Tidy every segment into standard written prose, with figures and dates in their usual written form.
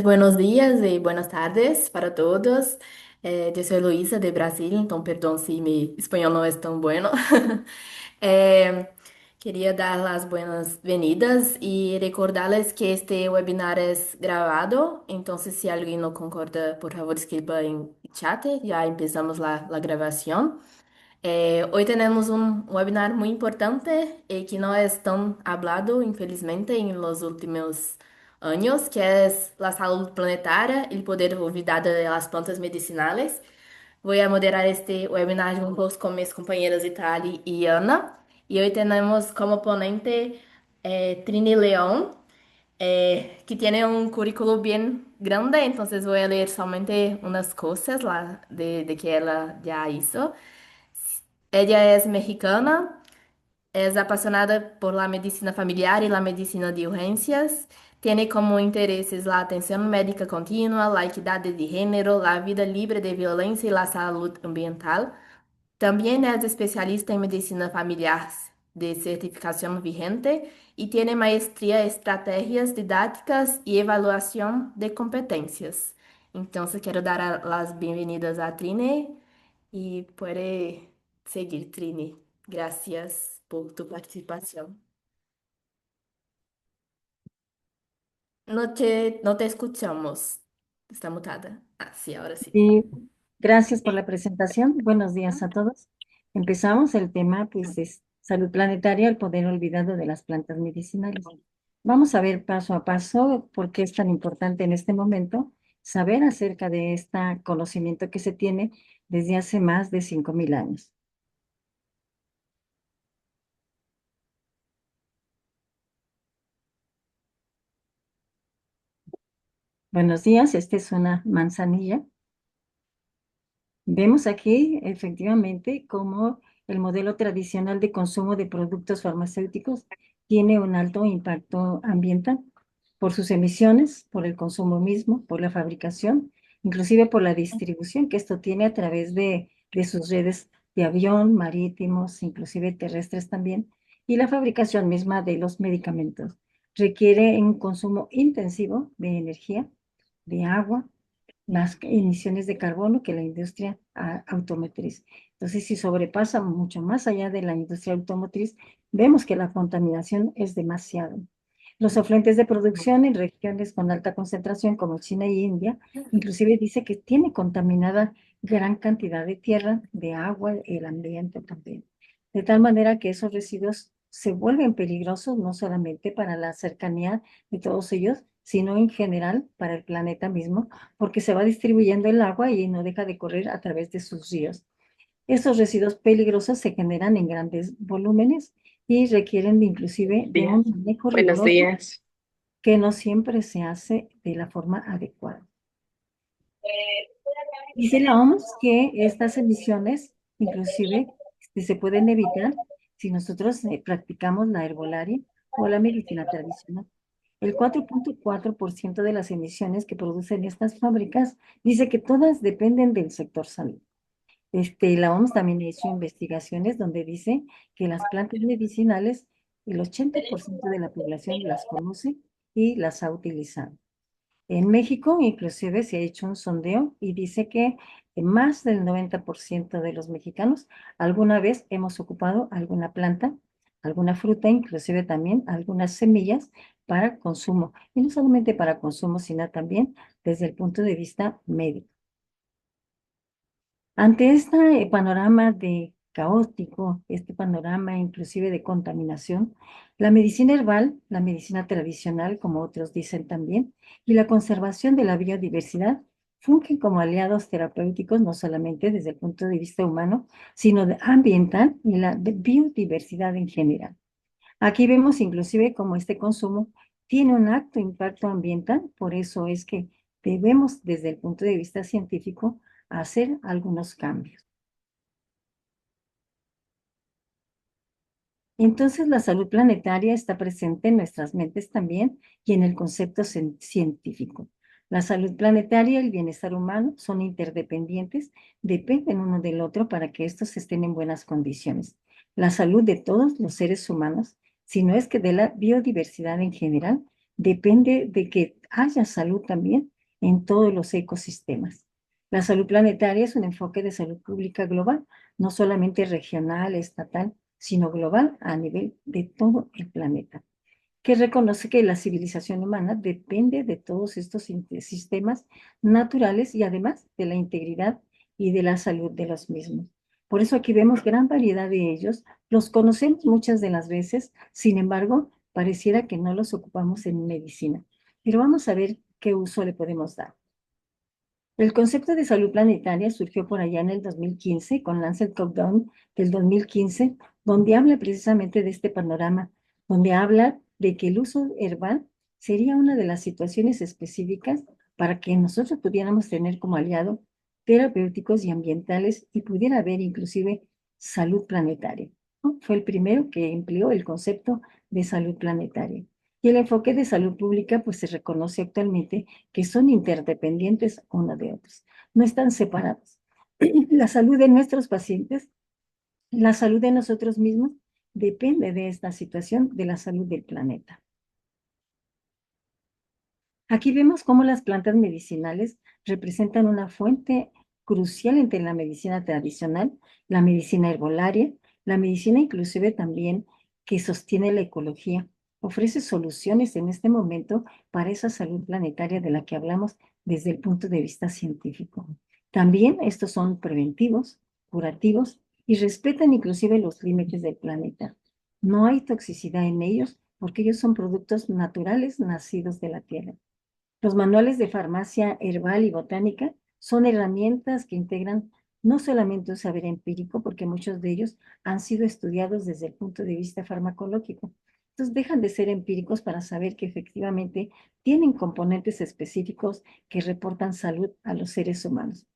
Buenos días e buenas tardes para todos. Eu sou Luísa de Brasil, então perdão se meu espanhol não é tão bueno. Eh, Queria dar as boas-vindas e recordarles que este webinar é gravado, então se alguém não concorda, por favor escreva em chat, já empezamos a gravação. Hoy tenemos un webinar muy importante y que no es tan hablado, infelizmente, en los últimos años, que es la salud planetaria y el poder olvidado de las plantas medicinales. Voy a moderar este webinar juntos con mis compañeras Itali y Ana. Y hoy tenemos como ponente Trini León, que tiene un currículo bien grande, entonces voy a leer solamente unas cosas de que ella ya hizo. Ella es mexicana, es apasionada por la medicina familiar y la medicina de urgencias. Tiene como intereses la atención médica continua, la equidad de género, la vida libre de violencia y la salud ambiental. También es especialista en medicina familiar de certificación vigente y tiene maestría en estrategias didácticas y evaluación de competencias. Entonces, quiero dar las bienvenidas a Trine y puede seguir, Trine. Gracias por tu participación. No te escuchamos. Está mutada. Ah, sí, ahora sí. Sí, gracias por la presentación. Buenos días a todos. Empezamos el tema, pues, es salud planetaria, el poder olvidado de las plantas medicinales. Vamos a ver paso a paso por qué es tan importante en este momento saber acerca de este conocimiento que se tiene desde hace más de 5.000 años. Buenos días, esta es una manzanilla. Vemos aquí efectivamente cómo el modelo tradicional de consumo de productos farmacéuticos tiene un alto impacto ambiental por sus emisiones, por el consumo mismo, por la fabricación, inclusive por la distribución que esto tiene a través de sus redes de avión, marítimos, inclusive terrestres también, y la fabricación misma de los medicamentos. Requiere un consumo intensivo de energía, de agua, más emisiones de carbono que la industria automotriz. Entonces, si sobrepasa mucho más allá de la industria automotriz, vemos que la contaminación es demasiado. Los afluentes de producción en regiones con alta concentración como China y India, inclusive dice que tiene contaminada gran cantidad de tierra, de agua, el ambiente también. De tal manera que esos residuos se vuelven peligrosos no solamente para la cercanía de todos ellos, sino en general para el planeta mismo, porque se va distribuyendo el agua y no deja de correr a través de sus ríos. Estos residuos peligrosos se generan en grandes volúmenes y requieren inclusive de Días. un manejo Buenos riguroso días. que no siempre se hace de la forma adecuada. Dice la OMS que estas emisiones inclusive se pueden evitar si nosotros practicamos la herbolaria o la medicina tradicional. El 4.4% de las emisiones que producen estas fábricas dice que todas dependen del sector salud. La OMS también ha hecho investigaciones donde dice que las plantas medicinales, el 80% de la población las conoce y las ha utilizado. En México, inclusive, se ha hecho un sondeo y dice que más del 90% de los mexicanos alguna vez hemos ocupado alguna planta, alguna fruta, inclusive también algunas semillas para consumo. Y no solamente para consumo, sino también desde el punto de vista médico. Ante este panorama de caótico, este panorama inclusive de contaminación, la medicina herbal, la medicina tradicional, como otros dicen también, y la conservación de la biodiversidad fungen como aliados terapéuticos no solamente desde el punto de vista humano, sino ambiental y la de biodiversidad en general. Aquí vemos inclusive cómo este consumo tiene un alto impacto ambiental, por eso es que debemos desde el punto de vista científico hacer algunos cambios. Entonces, la salud planetaria está presente en nuestras mentes también y en el concepto científico. La salud planetaria y el bienestar humano son interdependientes, dependen uno del otro para que estos estén en buenas condiciones. La salud de todos los seres humanos, si no es que de la biodiversidad en general, depende de que haya salud también en todos los ecosistemas. La salud planetaria es un enfoque de salud pública global, no solamente regional, estatal, sino global a nivel de todo el planeta, que reconoce que la civilización humana depende de todos estos sistemas naturales y además de la integridad y de la salud de los mismos. Por eso aquí vemos gran variedad de ellos, los conocemos muchas de las veces, sin embargo, pareciera que no los ocupamos en medicina. Pero vamos a ver qué uso le podemos dar. El concepto de salud planetaria surgió por allá en el 2015 con Lancet Countdown del 2015, donde habla precisamente de este panorama, donde habla de que el uso herbal sería una de las situaciones específicas para que nosotros pudiéramos tener como aliado terapéuticos y ambientales y pudiera haber inclusive salud planetaria, ¿no? Fue el primero que empleó el concepto de salud planetaria. Y el enfoque de salud pública pues se reconoce actualmente que son interdependientes uno de otros, no están separados. La salud de nuestros pacientes, la salud de nosotros mismos, depende de esta situación de la salud del planeta. Aquí vemos cómo las plantas medicinales representan una fuente crucial entre la medicina tradicional, la medicina herbolaria, la medicina inclusive también que sostiene la ecología. Ofrece soluciones en este momento para esa salud planetaria de la que hablamos desde el punto de vista científico. También estos son preventivos, curativos y respetan inclusive los límites del planeta. No hay toxicidad en ellos porque ellos son productos naturales nacidos de la tierra. Los manuales de farmacia herbal y botánica son herramientas que integran no solamente un saber empírico, porque muchos de ellos han sido estudiados desde el punto de vista farmacológico. Entonces dejan de ser empíricos para saber que efectivamente tienen componentes específicos que reportan salud a los seres humanos.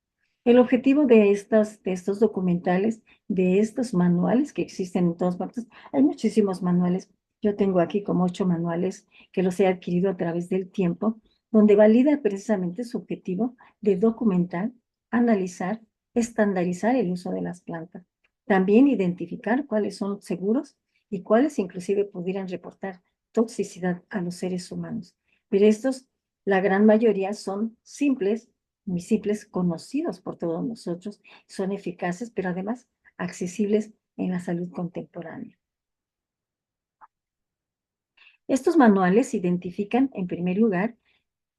El objetivo de estos documentales, de estos manuales que existen en todas partes, hay muchísimos manuales. Yo tengo aquí como 8 manuales que los he adquirido a través del tiempo, donde valida precisamente su objetivo de documentar, analizar, estandarizar el uso de las plantas. También identificar cuáles son seguros y cuáles inclusive pudieran reportar toxicidad a los seres humanos. Pero estos, la gran mayoría son simples, muy simples, conocidos por todos nosotros, son eficaces, pero además accesibles en la salud contemporánea. Estos manuales identifican, en primer lugar,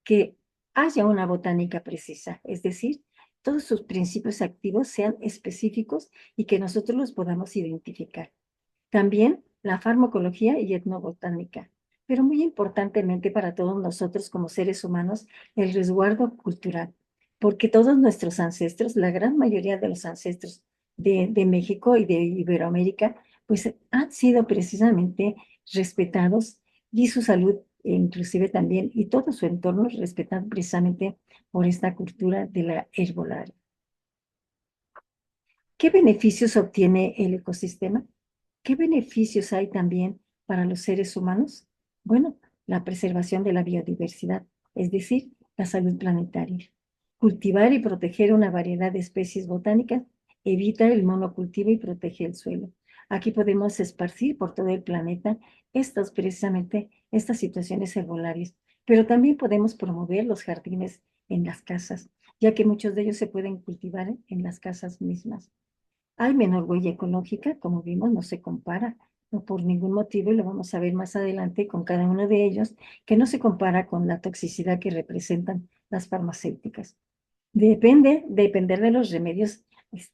que haya una botánica precisa, es decir, todos sus principios activos sean específicos y que nosotros los podamos identificar. También la farmacología y etnobotánica, pero muy importantemente para todos nosotros como seres humanos, el resguardo cultural, porque todos nuestros ancestros, la gran mayoría de los ancestros de México y de Iberoamérica, pues han sido precisamente respetados y su salud inclusive también, y todo su entorno respetado precisamente por esta cultura de la herbolaria. ¿Qué beneficios obtiene el ecosistema? ¿Qué beneficios hay también para los seres humanos? Bueno, la preservación de la biodiversidad, es decir, la salud planetaria. Cultivar y proteger una variedad de especies botánicas evita el monocultivo y protege el suelo. Aquí podemos esparcir por todo el planeta precisamente estas situaciones herbolarias, pero también podemos promover los jardines en las casas, ya que muchos de ellos se pueden cultivar en las casas mismas. Hay menor huella ecológica, como vimos, no se compara, no por ningún motivo, y lo vamos a ver más adelante con cada uno de ellos, que no se compara con la toxicidad que representan las farmacéuticas. Depender de los remedios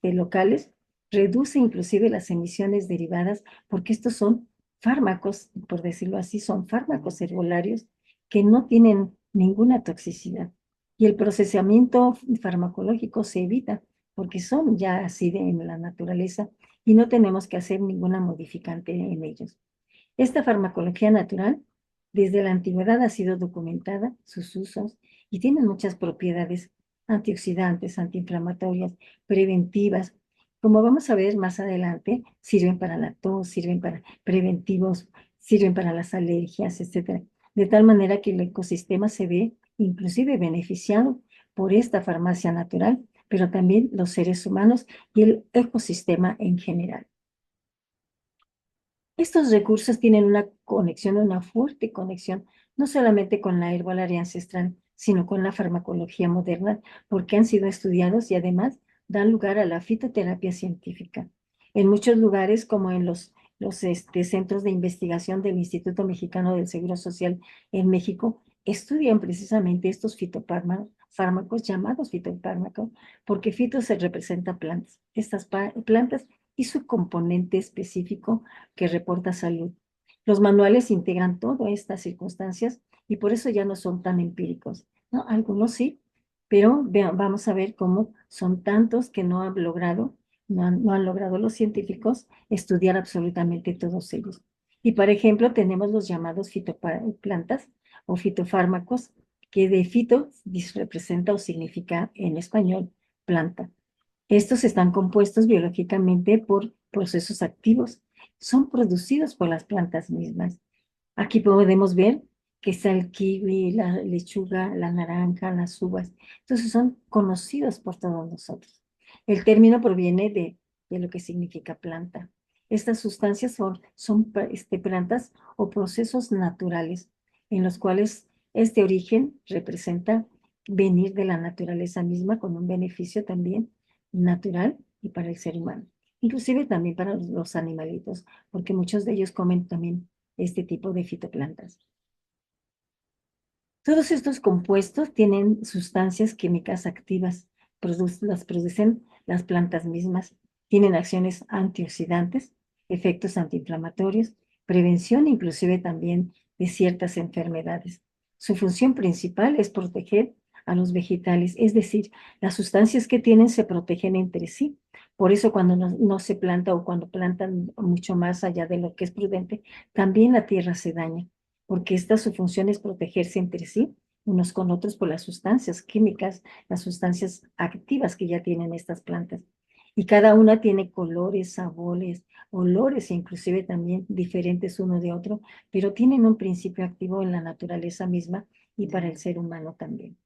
locales, reduce inclusive las emisiones derivadas, porque estos son fármacos, por decirlo así, son fármacos herbolarios que no tienen ninguna toxicidad. Y el procesamiento farmacológico se evita porque son ya así en la naturaleza y no tenemos que hacer ninguna modificante en ellos. Esta farmacología natural desde la antigüedad ha sido documentada, sus usos, y tienen muchas propiedades antioxidantes, antiinflamatorias, preventivas. Como vamos a ver más adelante, sirven para la tos, sirven para preventivos, sirven para las alergias, etcétera. De tal manera que el ecosistema se ve inclusive beneficiado por esta farmacia natural, pero también los seres humanos y el ecosistema en general. Estos recursos tienen una conexión, una fuerte conexión, no solamente con la herbolaria ancestral, sino con la farmacología moderna, porque han sido estudiados y además dan lugar a la fitoterapia científica. En muchos lugares, como en los centros de investigación del Instituto Mexicano del Seguro Social en México, estudian precisamente estos fármacos llamados fitofármacos, porque fito se representa plantas, estas plantas y su componente específico que reporta salud. Los manuales integran todas estas circunstancias y por eso ya no son tan empíricos, ¿no? Algunos sí, pero vamos a ver cómo son tantos que no han logrado los científicos estudiar absolutamente todos ellos. Y por ejemplo, tenemos los llamados fitoplantas o fitofármacos, que de fito representa o significa en español planta. Estos están compuestos biológicamente por procesos activos. Son producidos por las plantas mismas. Aquí podemos ver que está el kiwi, la lechuga, la naranja, las uvas. Entonces son conocidos por todos nosotros. El término proviene de lo que significa planta. Estas sustancias son plantas o procesos naturales en los cuales este origen representa venir de la naturaleza misma con un beneficio también natural y para el ser humano. Inclusive también para los animalitos, porque muchos de ellos comen también este tipo de fitoplantas. Todos estos compuestos tienen sustancias químicas activas, las producen las plantas mismas, tienen acciones antioxidantes, efectos antiinflamatorios, prevención inclusive también de ciertas enfermedades. Su función principal es proteger a los vegetales, es decir, las sustancias que tienen se protegen entre sí. Por eso cuando no se planta o cuando plantan mucho más allá de lo que es prudente, también la tierra se daña porque su función es protegerse entre sí, unos con otros por las sustancias químicas, las sustancias activas que ya tienen estas plantas. Y cada una tiene colores, sabores, olores, inclusive también diferentes uno de otro, pero tienen un principio activo en la naturaleza misma y para el ser humano también.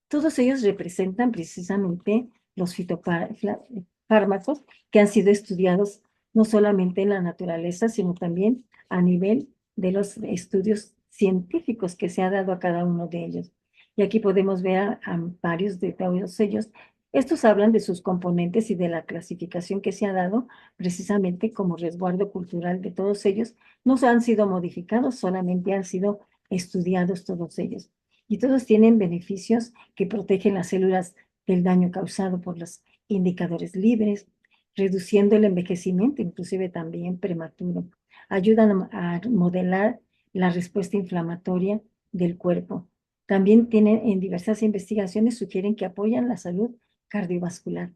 Todos ellos representan precisamente los fitofármacos que han sido estudiados no solamente en la naturaleza, sino también a nivel de los estudios científicos que se ha dado a cada uno de ellos. Y aquí podemos ver a varios de todos ellos. Estos hablan de sus componentes y de la clasificación que se ha dado precisamente como resguardo cultural de todos ellos. No han sido modificados, solamente han sido estudiados todos ellos. Y todos tienen beneficios que protegen las células del daño causado por los indicadores libres, reduciendo el envejecimiento, inclusive también prematuro. Ayudan a modelar la respuesta inflamatoria del cuerpo. También tienen en diversas investigaciones sugieren que apoyan la salud cardiovascular,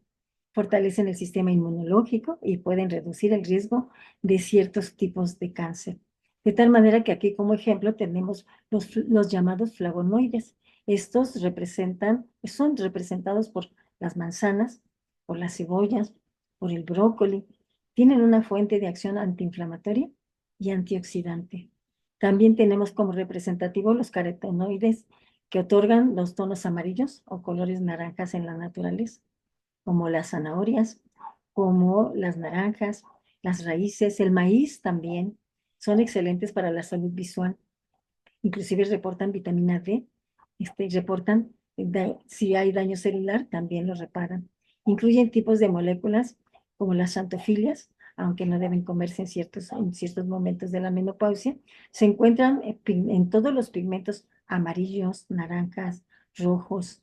fortalecen el sistema inmunológico y pueden reducir el riesgo de ciertos tipos de cáncer. De tal manera que aquí como ejemplo tenemos los llamados flavonoides. Estos son representados por las manzanas, por las cebollas, por el brócoli. Tienen una fuente de acción antiinflamatoria y antioxidante. También tenemos como representativo los carotenoides que otorgan los tonos amarillos o colores naranjas en la naturaleza, como las zanahorias, como las naranjas, las raíces, el maíz también son excelentes para la salud visual. Inclusive reportan vitamina D, reportan si hay daño celular, también lo reparan. Incluyen tipos de moléculas como las xantofilias, aunque no deben comerse en ciertos momentos de la menopausia, se encuentran en todos los pigmentos amarillos, naranjas, rojos,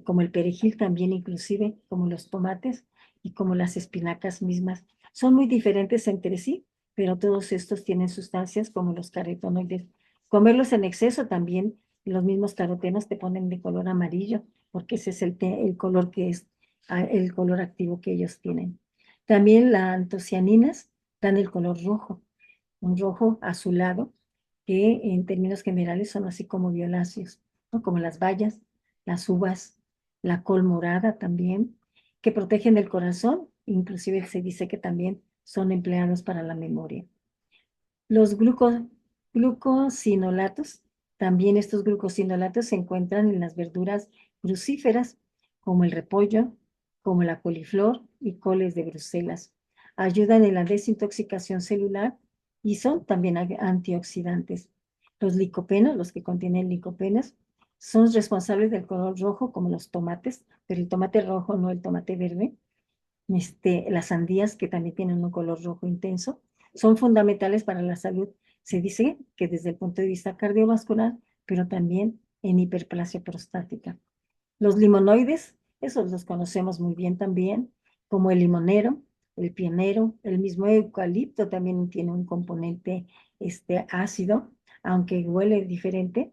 como el perejil también inclusive, como los tomates y como las espinacas mismas. Son muy diferentes entre sí, pero todos estos tienen sustancias como los carotenoides. Comerlos en exceso también, los mismos carotenos te ponen de color amarillo, porque ese es el color que es el color activo que ellos tienen. También las antocianinas dan el color rojo, un rojo azulado, que en términos generales son así como violáceos, ¿no? Como las bayas, las uvas, la col morada también, que protegen el corazón, inclusive se dice que también son empleados para la memoria. Los glucosinolatos, también estos glucosinolatos se encuentran en las verduras crucíferas, como el repollo, como la coliflor y coles de Bruselas. Ayudan en la desintoxicación celular y son también antioxidantes. Los licopenos, los que contienen licopenas, son responsables del color rojo como los tomates, pero el tomate rojo, no el tomate verde. Las sandías, que también tienen un color rojo intenso, son fundamentales para la salud. Se dice que desde el punto de vista cardiovascular, pero también en hiperplasia prostática. Los limonoides, esos los conocemos muy bien también, como el limonero, el pienero, el mismo eucalipto también tiene un componente ácido, aunque huele diferente,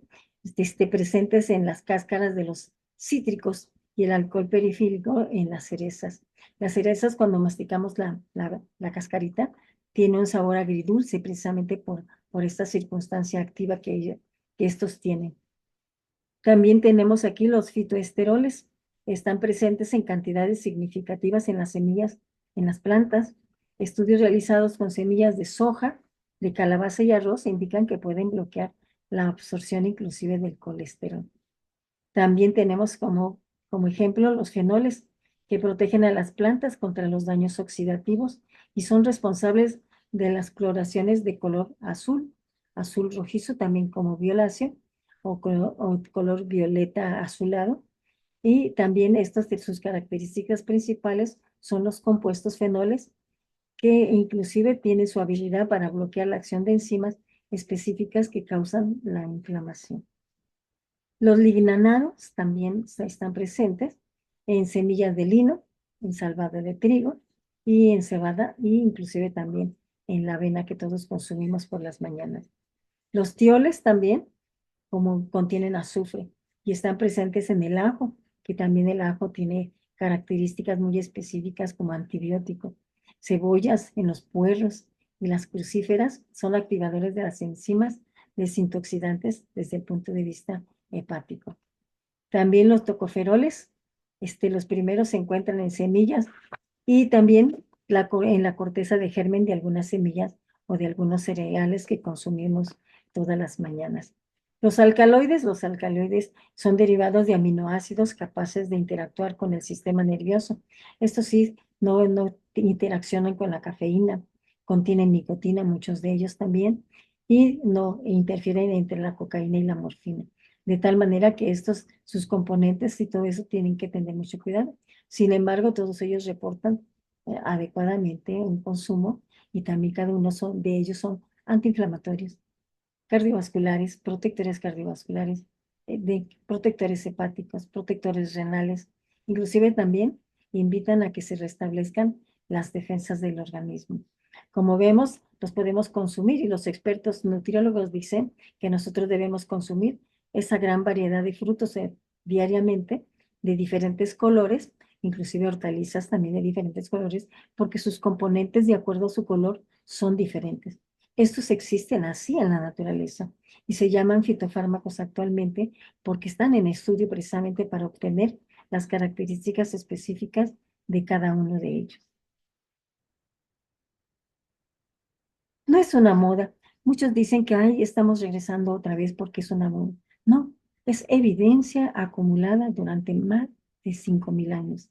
presentes en las cáscaras de los cítricos y el alcohol periférico en las cerezas. Las cerezas, cuando masticamos la cascarita, tiene un sabor agridulce precisamente por esta circunstancia activa que estos tienen. También tenemos aquí los fitoesteroles. Están presentes en cantidades significativas en las semillas, en las plantas. Estudios realizados con semillas de soja, de calabaza y arroz indican que pueden bloquear la absorción inclusive del colesterol. También tenemos como ejemplo los fenoles, que protegen a las plantas contra los daños oxidativos y son responsables de las coloraciones de color azul, azul rojizo, también como violáceo, o color violeta azulado. Y también estas de sus características principales son los compuestos fenoles, que inclusive tienen su habilidad para bloquear la acción de enzimas específicas que causan la inflamación. Los lignanados también están presentes en semillas de lino, en salvado de trigo y en cebada, e inclusive también en la avena que todos consumimos por las mañanas. Los tioles también, como contienen azufre, y están presentes en el ajo, que también el ajo tiene características muy específicas como antibiótico. Cebollas en los puerros y las crucíferas son activadores de las enzimas desintoxicantes desde el punto de vista hepático. También los tocoferoles, los primeros se encuentran en semillas y también en la corteza de germen de algunas semillas o de algunos cereales que consumimos todas las mañanas. Los alcaloides son derivados de aminoácidos capaces de interactuar con el sistema nervioso. Estos sí no interaccionan con la cafeína, contienen nicotina, muchos de ellos también, y no interfieren entre la cocaína y la morfina. De tal manera que sus componentes y todo eso tienen que tener mucho cuidado. Sin embargo, todos ellos reportan adecuadamente un consumo y también cada uno de ellos son antiinflamatorios, cardiovasculares, protectores cardiovasculares, protectores hepáticos, protectores renales, inclusive también invitan a que se restablezcan las defensas del organismo. Como vemos, los podemos consumir y los expertos nutriólogos dicen que nosotros debemos consumir esa gran variedad de frutos diariamente de diferentes colores, inclusive hortalizas también de diferentes colores, porque sus componentes de acuerdo a su color son diferentes. Estos existen así en la naturaleza y se llaman fitofármacos actualmente porque están en estudio precisamente para obtener las características específicas de cada uno de ellos. No es una moda. Muchos dicen que ay, estamos regresando otra vez porque es una moda. No, es evidencia acumulada durante más de 5,000 años.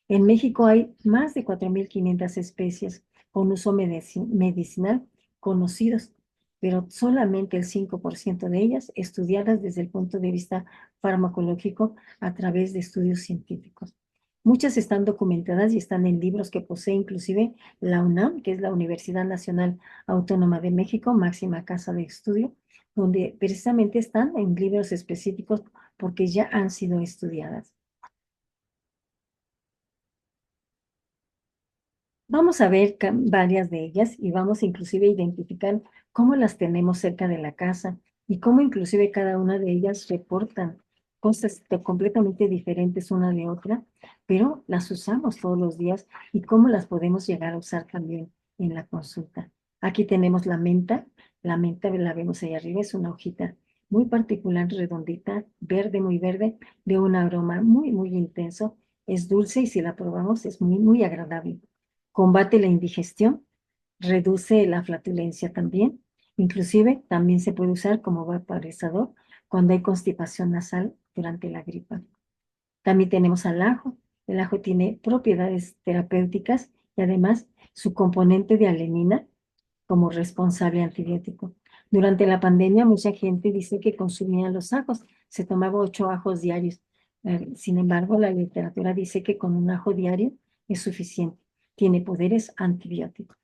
En México hay más de 4,500 especies con uso medicinal conocidos, pero solamente el 5% de ellas estudiadas desde el punto de vista farmacológico a través de estudios científicos. Muchas están documentadas y están en libros que posee inclusive la UNAM, que es la Universidad Nacional Autónoma de México, máxima casa de estudio, donde precisamente están en libros específicos porque ya han sido estudiadas. Vamos a ver varias de ellas y vamos inclusive a identificar cómo las tenemos cerca de la casa y cómo inclusive cada una de ellas reportan cosas completamente diferentes una de otra, pero las usamos todos los días y cómo las podemos llegar a usar también en la consulta. Aquí tenemos la menta la vemos ahí arriba, es una hojita muy particular, redondita, verde, muy verde, de un aroma muy, muy intenso, es dulce y si la probamos es muy, muy agradable. Combate la indigestión, reduce la flatulencia también. Inclusive también se puede usar como vaporizador cuando hay constipación nasal durante la gripa. También tenemos al ajo. El ajo tiene propiedades terapéuticas y además su componente de alenina como responsable antibiótico. Durante la pandemia, mucha gente dice que consumía los ajos, se tomaba 8 ajos diarios. Sin embargo, la literatura dice que con un ajo diario es suficiente. Tiene poderes antibióticos.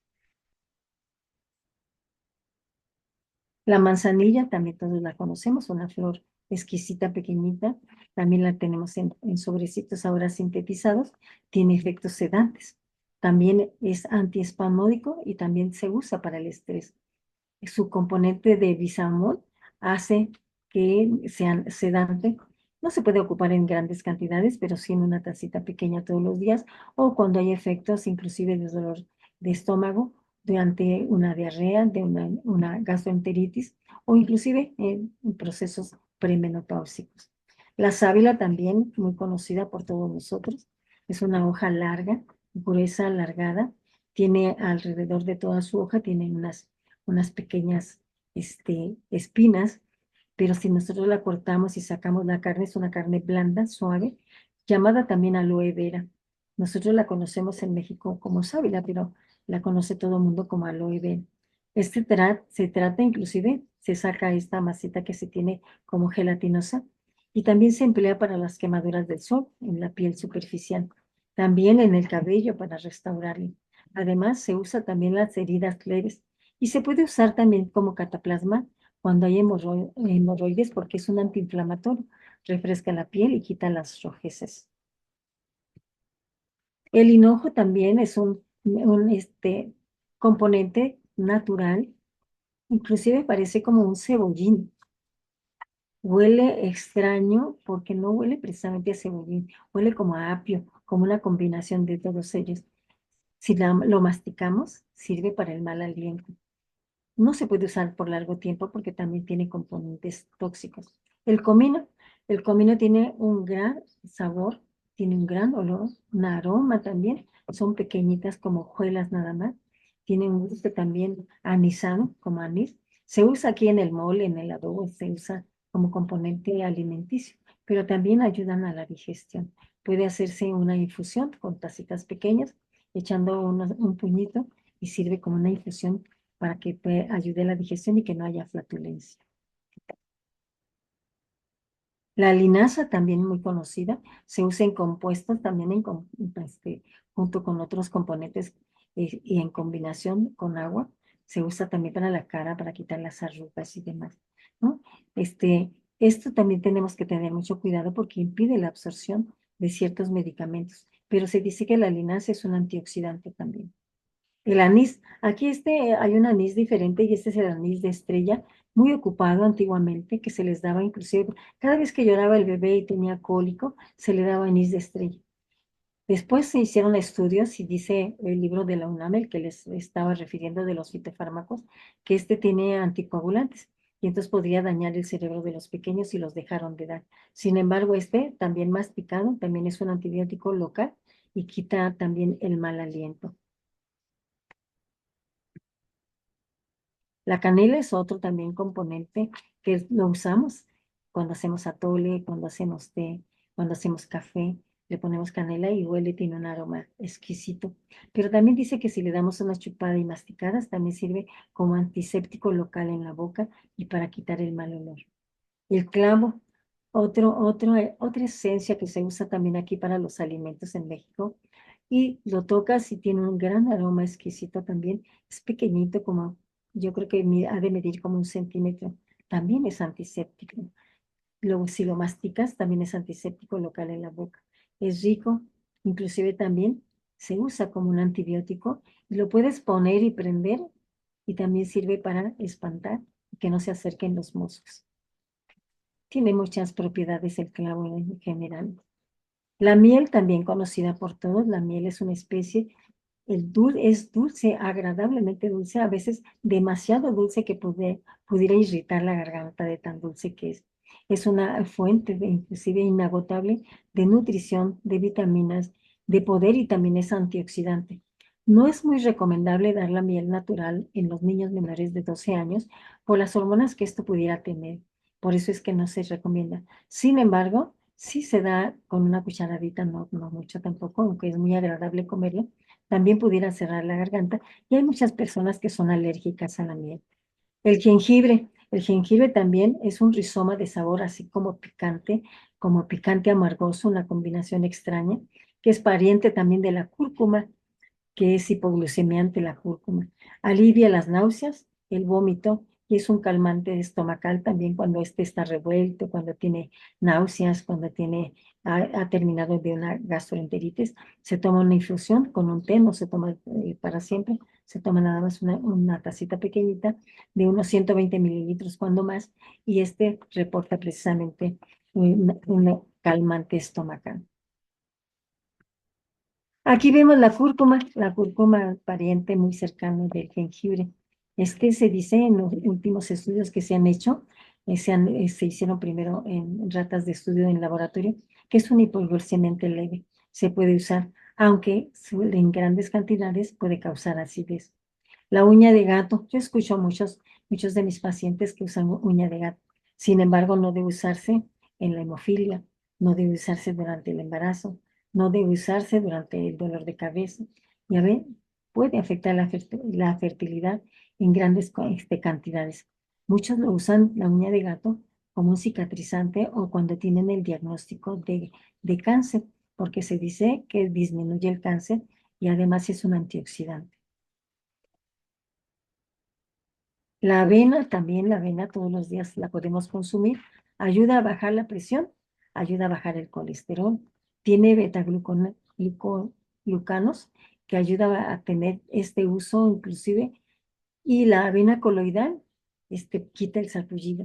La manzanilla también todos la conocemos, una flor exquisita, pequeñita. También la tenemos en sobrecitos ahora sintetizados. Tiene efectos sedantes. También es antiespasmódico y también se usa para el estrés. Su componente de bisamol hace que sea sedante. No se puede ocupar en grandes cantidades, pero sí en una tacita pequeña todos los días o cuando hay efectos inclusive de dolor de estómago durante una diarrea, de una gastroenteritis o inclusive en procesos premenopáusicos. La sábila también, muy conocida por todos nosotros, es una hoja larga, gruesa, alargada, tiene alrededor de toda su hoja, tiene unas pequeñas espinas, pero si nosotros la cortamos y sacamos la carne, es una carne blanda, suave, llamada también aloe vera. Nosotros la conocemos en México como sábila, pero la conoce todo el mundo como aloe vera. Se trata inclusive, se saca esta masita que se tiene como gelatinosa y también se emplea para las quemaduras del sol en la piel superficial, también en el cabello para restaurarlo. Además, se usa también las heridas leves y se puede usar también como cataplasma cuando hay hemorroides porque es un antiinflamatorio, refresca la piel y quita las rojeces. El hinojo también es un componente natural, inclusive parece como un cebollín. Huele extraño porque no huele precisamente a cebollín, huele como a apio, como una combinación de todos ellos. Si lo masticamos, sirve para el mal aliento. No se puede usar por largo tiempo porque también tiene componentes tóxicos. El comino, el comino tiene un gran sabor, tiene un gran olor, un aroma también. Son pequeñitas como hojuelas nada más. Tiene un gusto también anisado, como anís. Se usa aquí en el mole, en el adobo, se usa como componente alimenticio, pero también ayudan a la digestión. Puede hacerse una infusión con tacitas pequeñas, echando un puñito y sirve como una infusión para que ayude a la digestión y que no haya flatulencia. La linaza, también muy conocida, se usa en compuestos, también junto con otros componentes y en combinación con agua. Se usa también para la cara, para quitar las arrugas y demás, ¿no? Esto también tenemos que tener mucho cuidado porque impide la absorción de ciertos medicamentos, pero se dice que la linaza es un antioxidante también. El anís, aquí hay un anís diferente y este es el anís de estrella, muy ocupado antiguamente, que se les daba inclusive, cada vez que lloraba el bebé y tenía cólico, se le daba anís de estrella. Después se hicieron estudios y dice el libro de la UNAM, el que les estaba refiriendo de los fitofármacos, que este tiene anticoagulantes y entonces podría dañar el cerebro de los pequeños y los dejaron de dar. Sin embargo, este también masticado, también es un antibiótico local y quita también el mal aliento. La canela es otro también componente que lo usamos cuando hacemos atole, cuando hacemos té, cuando hacemos café, le ponemos canela y huele, tiene un aroma exquisito. Pero también dice que si le damos una chupada y masticadas, también sirve como antiséptico local en la boca y para quitar el mal olor. El clavo, otra esencia que se usa también aquí para los alimentos en México. Y lo tocas y tiene un gran aroma exquisito también. Es pequeñito, como yo creo que ha de medir como 1 centímetro. También es antiséptico. Luego, si lo masticas, también es antiséptico local en la boca. Es rico, inclusive también se usa como un antibiótico. Y lo puedes poner y prender y también sirve para espantar y que no se acerquen los moscos. Tiene muchas propiedades el clavo en general. La miel, también conocida por todos, la miel es una especie, es dulce, agradablemente dulce, a veces demasiado dulce que pudiera irritar la garganta de tan dulce que es. Es una fuente inclusive inagotable de nutrición, de vitaminas, de poder y también es antioxidante. No es muy recomendable dar la miel natural en los niños menores de 12 años por las hormonas que esto pudiera tener. Por eso es que no se recomienda. Sin embargo, sí se da con una cucharadita, no mucho tampoco, aunque es muy agradable comerlo, también pudiera cerrar la garganta y hay muchas personas que son alérgicas a la miel. El jengibre también es un rizoma de sabor así como picante amargoso, una combinación extraña, que es pariente también de la cúrcuma, que es hipoglucemiante la cúrcuma. Alivia las náuseas, el vómito y es un calmante estomacal también cuando este está revuelto, cuando tiene náuseas, ha terminado de una gastroenteritis. Se toma una infusión con un té, no se toma para siempre, se toma nada más una tacita pequeñita de unos 120 mililitros cuando más y este reporta precisamente un calmante estomacal. Aquí vemos la cúrcuma pariente muy cercano del jengibre. Este se dice en los últimos estudios que se han hecho, se hicieron primero en ratas de estudio en laboratorio, que es un hipoglucemiante leve. Se puede usar, aunque en grandes cantidades puede causar acidez. La uña de gato, yo escucho muchos de mis pacientes que usan uña de gato. Sin embargo, no debe usarse en la hemofilia, no debe usarse durante el embarazo, no debe usarse durante el dolor de cabeza. Ya ven, puede afectar la fertilidad en grandes cantidades. Muchos lo usan la uña de gato como un cicatrizante o cuando tienen el diagnóstico de cáncer, porque se dice que disminuye el cáncer y además es un antioxidante. La avena, también la avena todos los días la podemos consumir. Ayuda a bajar la presión, ayuda a bajar el colesterol. Tiene beta-glucanos que ayuda a tener este uso inclusive. Y la avena coloidal, quita el sarpullido.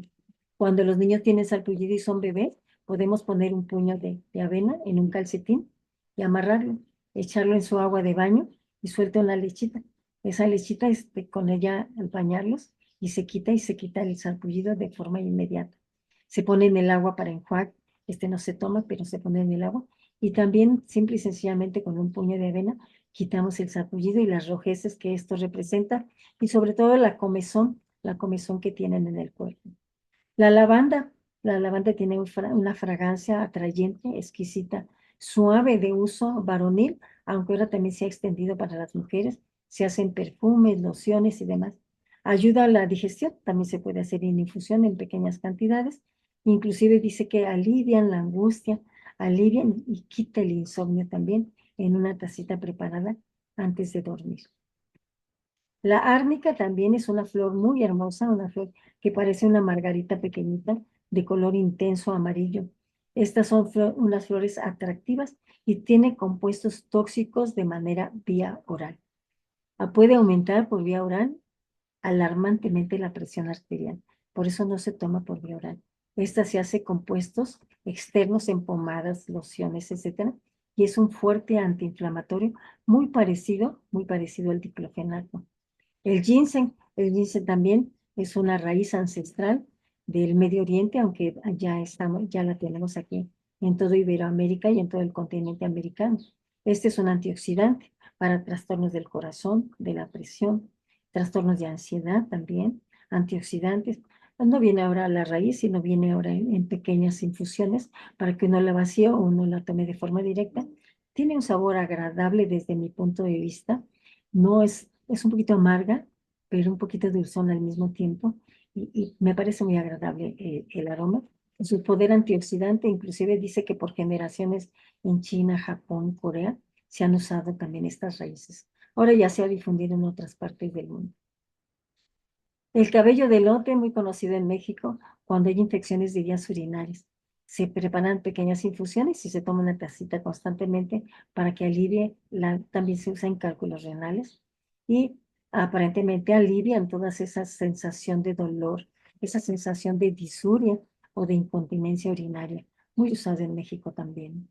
Cuando los niños tienen sarpullido y son bebés, podemos poner un puño de avena en un calcetín y amarrarlo, echarlo en su agua de baño y suelta una lechita. Esa lechita, con ella al bañarlos y se quita el sarpullido de forma inmediata. Se pone en el agua para enjuague, no se toma, pero se pone en el agua. Y también, simple y sencillamente, con un puño de avena, quitamos el sarpullido y las rojeces que esto representa y sobre todo la comezón que tienen en el cuerpo. La lavanda, la lavanda tiene una fragancia atrayente, exquisita, suave de uso varonil, aunque ahora también se ha extendido para las mujeres. Se hacen perfumes, lociones y demás. Ayuda a la digestión, también se puede hacer en infusión en pequeñas cantidades. Inclusive dice que alivian la angustia, alivian y quita el insomnio también en una tacita preparada antes de dormir. La árnica también es una flor muy hermosa, una flor que parece una margarita pequeñita de color intenso amarillo. Estas son unas flores atractivas y tiene compuestos tóxicos de manera vía oral. Puede aumentar por vía oral alarmantemente la presión arterial. Por eso no se toma por vía oral. Esta se hace compuestos externos en pomadas, lociones, etcétera, y es un fuerte antiinflamatorio muy parecido al diclofenaco. El ginseng también es una raíz ancestral del Medio Oriente, aunque ya la tenemos aquí en todo Iberoamérica y en todo el continente americano. Este es un antioxidante para trastornos del corazón, de la presión, trastornos de ansiedad también, antioxidantes. No viene ahora la raíz, sino viene ahora en pequeñas infusiones para que uno la vacíe o uno la tome de forma directa. Tiene un sabor agradable desde mi punto de vista. No es un poquito amarga, pero un poquito dulzón al mismo tiempo. Y me parece muy agradable el aroma. Su poder antioxidante inclusive dice que por generaciones en China, Japón, Corea, se han usado también estas raíces. Ahora ya se ha difundido en otras partes del mundo. El cabello de elote, muy conocido en México, cuando hay infecciones de vías urinarias. Se preparan pequeñas infusiones y se toma una tacita constantemente para que alivie, también se usa en cálculos renales y aparentemente alivian toda esa sensación de dolor, esa sensación de disuria o de incontinencia urinaria, muy usado en México también.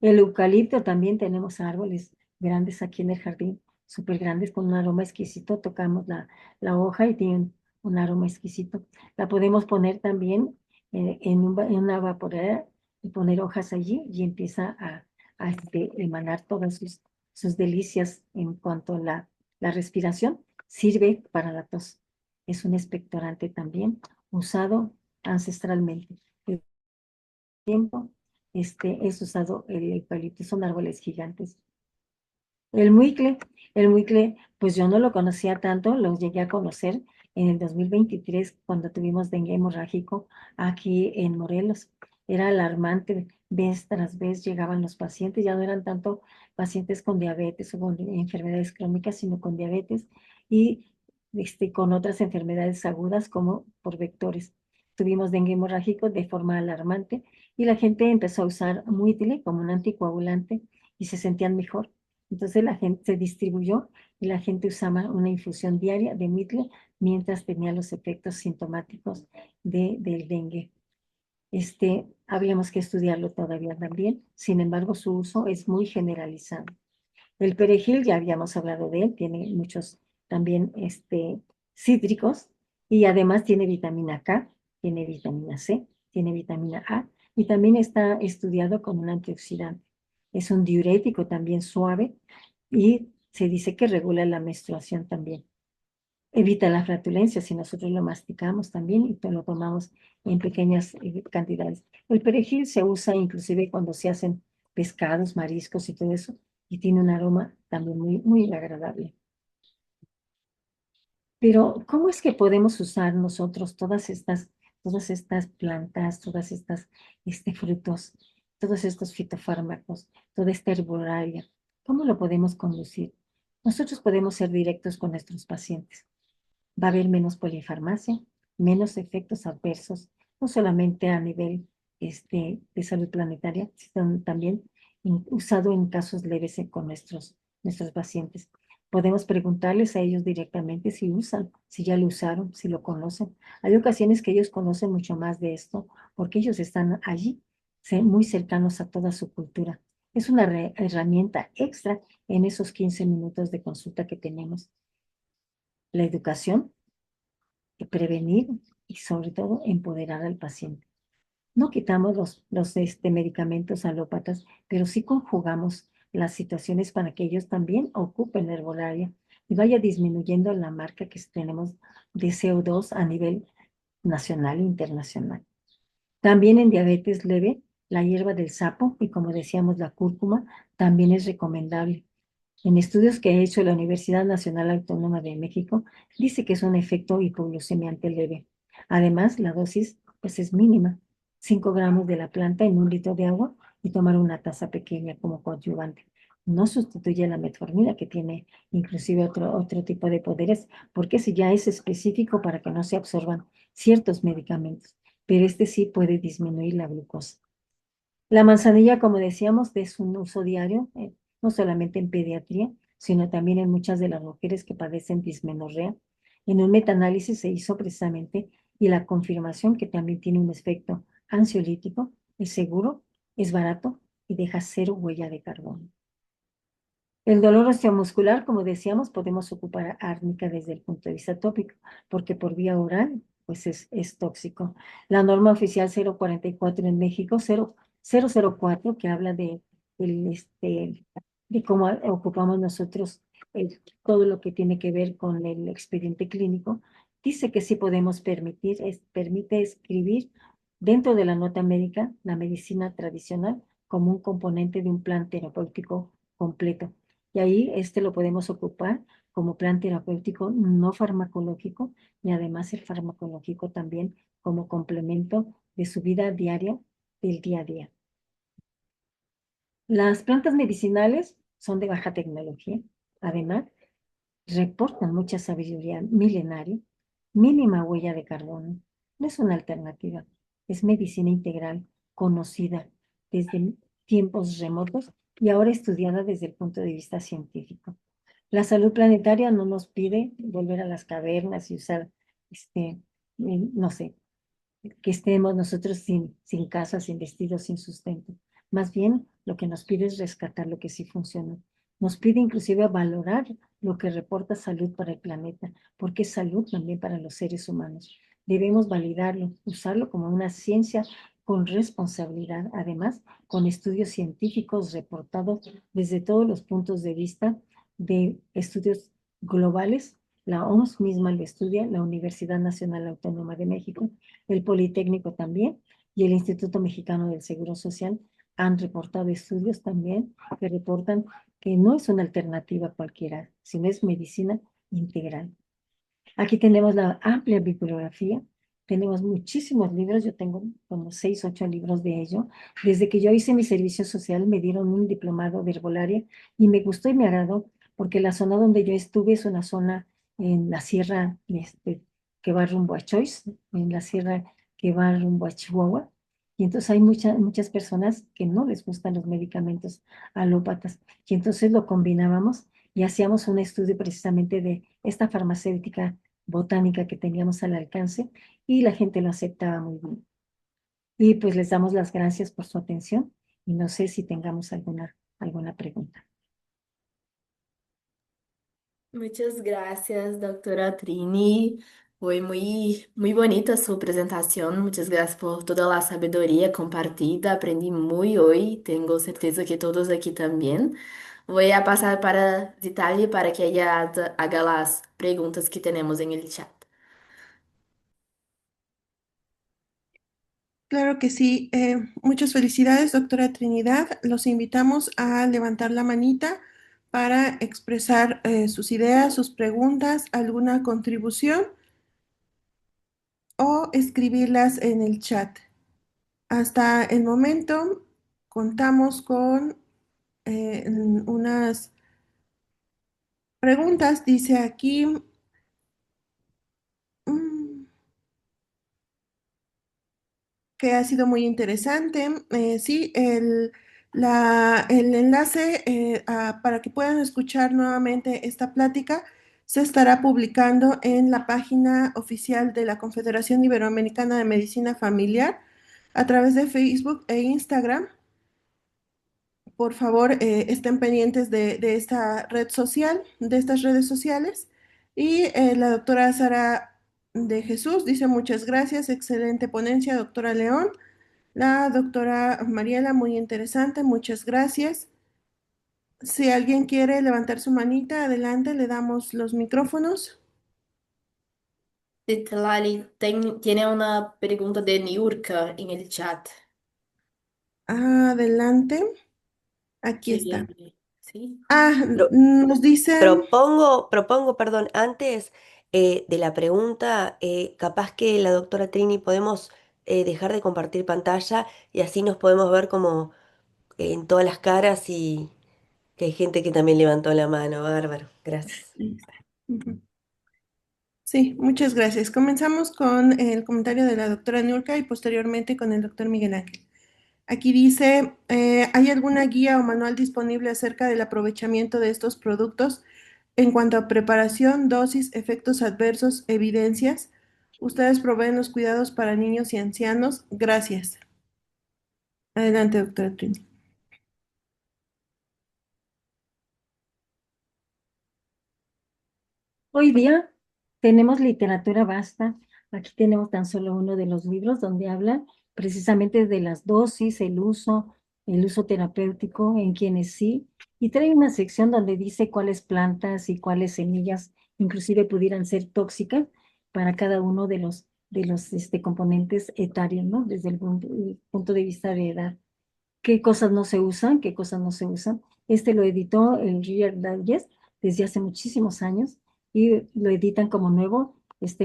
El eucalipto también tenemos árboles grandes aquí en el jardín, súper grandes con un aroma exquisito. Tocamos la hoja y tienen un aroma exquisito. La podemos poner también en una vaporera y poner hojas allí y empieza a emanar todas sus delicias en cuanto a la respiración. Sirve para la tos. Es un expectorante también usado ancestralmente. El tiempo es usado el eucalipto, son árboles gigantes. El muicle, pues yo no lo conocía tanto, lo llegué a conocer en el 2023 cuando tuvimos dengue hemorrágico aquí en Morelos. Era alarmante, vez tras vez llegaban los pacientes, ya no eran tanto pacientes con diabetes o con enfermedades crónicas, sino con diabetes y con otras enfermedades agudas como por vectores. Tuvimos dengue hemorrágico de forma alarmante y la gente empezó a usar muitle como un anticoagulante y se sentían mejor. Entonces la gente se distribuyó y la gente usaba una infusión diaria de muitle mientras tenía los efectos sintomáticos del dengue. Habríamos que estudiarlo todavía también, sin embargo su uso es muy generalizado. El perejil, ya habíamos hablado de él, tiene muchos también cítricos y además tiene vitamina K, tiene vitamina C, tiene vitamina A y también está estudiado como un antioxidante. Es un diurético también suave y se dice que regula la menstruación también. Evita la flatulencia si nosotros lo masticamos también y lo tomamos en pequeñas cantidades. El perejil se usa inclusive cuando se hacen pescados, mariscos y todo eso, y tiene un aroma también muy, muy agradable. Pero, ¿cómo es que podemos usar nosotros todas estas plantas, todas estas frutos, todos estos fitofármacos, toda esta herbolaria? ¿Cómo lo podemos conducir? Nosotros podemos ser directos con nuestros pacientes. Va a haber menos polifarmacia, menos efectos adversos, no solamente a nivel de salud planetaria, sino también usado en casos leves con nuestros pacientes. Podemos preguntarles a ellos directamente si usan, si ya lo usaron, si lo conocen. Hay ocasiones que ellos conocen mucho más de esto porque ellos están allí, muy cercanos a toda su cultura. Es una herramienta extra en esos 15 minutos de consulta que tenemos. La educación, prevenir y sobre todo empoderar al paciente. No quitamos los medicamentos alópatas, pero sí conjugamos las situaciones para que ellos también ocupen la herbolaria y vaya disminuyendo la marca que tenemos de CO2 a nivel nacional e internacional. También en diabetes leve, la hierba del sapo y como decíamos la cúrcuma también es recomendable. En estudios que ha hecho la Universidad Nacional Autónoma de México, dice que es un efecto hipoglucemiante leve. Además, la dosis pues es mínima, 5 gramos de la planta en 1 litro de agua y tomar una taza pequeña como coadyuvante. No sustituye la metformina que tiene inclusive otro tipo de poderes, porque ese ya es específico para que no se absorban ciertos medicamentos, pero este sí puede disminuir la glucosa. La manzanilla, como decíamos, es un uso diario, no solamente en pediatría, sino también en muchas de las mujeres que padecen dismenorrea. En un metaanálisis se hizo precisamente y la confirmación que también tiene un efecto ansiolítico, es seguro, es barato y deja cero huella de carbono. El dolor osteomuscular, como decíamos, podemos ocupar árnica desde el punto de vista tópico, porque por vía oral, pues es tóxico. La norma oficial 044 en México, 004, que habla de cómo ocupamos nosotros todo lo que tiene que ver con el expediente clínico, dice que sí podemos permite escribir dentro de la nota médica la medicina tradicional como un componente de un plan terapéutico completo. Y ahí lo podemos ocupar como plan terapéutico no farmacológico y además el farmacológico también como complemento de su vida diaria del día a día. Las plantas medicinales son de baja tecnología. Además, reportan mucha sabiduría milenaria, mínima huella de carbono. No es una alternativa, es medicina integral conocida desde tiempos remotos y ahora estudiada desde el punto de vista científico. La salud planetaria no nos pide volver a las cavernas y usar, no sé, que estemos nosotros sin casa, sin vestido, sin sustento. Más bien, lo que nos pide es rescatar lo que sí funciona. Nos pide inclusive valorar lo que reporta salud para el planeta, porque es salud también para los seres humanos. Debemos validarlo, usarlo como una ciencia con responsabilidad, además, con estudios científicos reportados desde todos los puntos de vista de estudios globales. La OMS misma lo estudia, la Universidad Nacional Autónoma de México, el Politécnico también y el Instituto Mexicano del Seguro Social han reportado estudios también que reportan que no es una alternativa cualquiera, sino es medicina integral. Aquí tenemos la amplia bibliografía, tenemos muchísimos libros, yo tengo como 6, 8 libros de ello. Desde que yo hice mi servicio social me dieron un diplomado de herbolaria y me gustó y me agradó porque la zona donde yo estuve es una zona en la sierra que va rumbo a Choice, en la sierra que va rumbo a Chihuahua. Y entonces hay muchas personas que no les gustan los medicamentos alópatas. Y entonces lo combinábamos y hacíamos un estudio precisamente de esta farmacéutica botánica que teníamos al alcance y la gente lo aceptaba muy bien. Y pues les damos las gracias por su atención y no sé si tengamos alguna pregunta. Muchas gracias, doctora Trini. Fue muy bonita su presentación. Muchas gracias por toda la sabiduría compartida. Aprendí muy hoy. Tengo certeza que todos aquí también. Voy a pasar para Vitaly para que ella haga las preguntas que tenemos en el chat. Claro que sí. Muchas felicidades, doctora Trinidad. Los invitamos a levantar la manita para expresar sus ideas, sus preguntas, alguna contribución o escribirlas en el chat. Hasta el momento contamos con unas preguntas. Dice aquí, mm, que ha sido muy interesante. Sí, el enlace para que puedan escuchar nuevamente esta plática se estará publicando en la página oficial de la Confederación Iberoamericana de Medicina Familiar a través de Facebook e Instagram. Por favor, estén pendientes de esta red social, de estas redes sociales. Y la doctora Sara de Jesús dice muchas gracias, excelente ponencia, doctora León. La doctora Mariela, muy interesante, muchas gracias. Si alguien quiere levantar su manita, adelante, le damos los micrófonos. Vitaly tiene una pregunta de Niurka en el chat. Adelante, aquí está. ¿Quiere? ¿Sí? Ah, Pro- nos dicen, perdón, antes de la pregunta, capaz que la doctora Trini podemos dejar de compartir pantalla y así nos podemos ver como en todas las caras y que hay gente que también levantó la mano. Bárbaro, gracias. ahí está. Ujú. Sí, muchas gracias. Comenzamos con el comentario de la doctora Nurka y posteriormente con el doctor Miguel Ángel. Aquí dice, ¿hay alguna guía o manual disponible acerca del aprovechamiento de estos productos en cuanto a preparación, dosis, efectos adversos, evidencias? Ustedes proveen los cuidados para niños y ancianos. Gracias. Adelante, doctora Trini. Hoy día tenemos literatura vasta. Aquí tenemos tan solo uno de los libros donde habla precisamente de las dosis, el uso terapéutico en quienes sí, y trae una sección donde dice cuáles plantas y cuáles semillas inclusive pudieran ser tóxicas para cada uno de los componentes etarios, ¿no? Desde el punto de vista de edad qué cosas no se usan, qué cosas no se usan. Este lo editó el Reader Digest desde hace muchísimos años y lo editan como nuevo,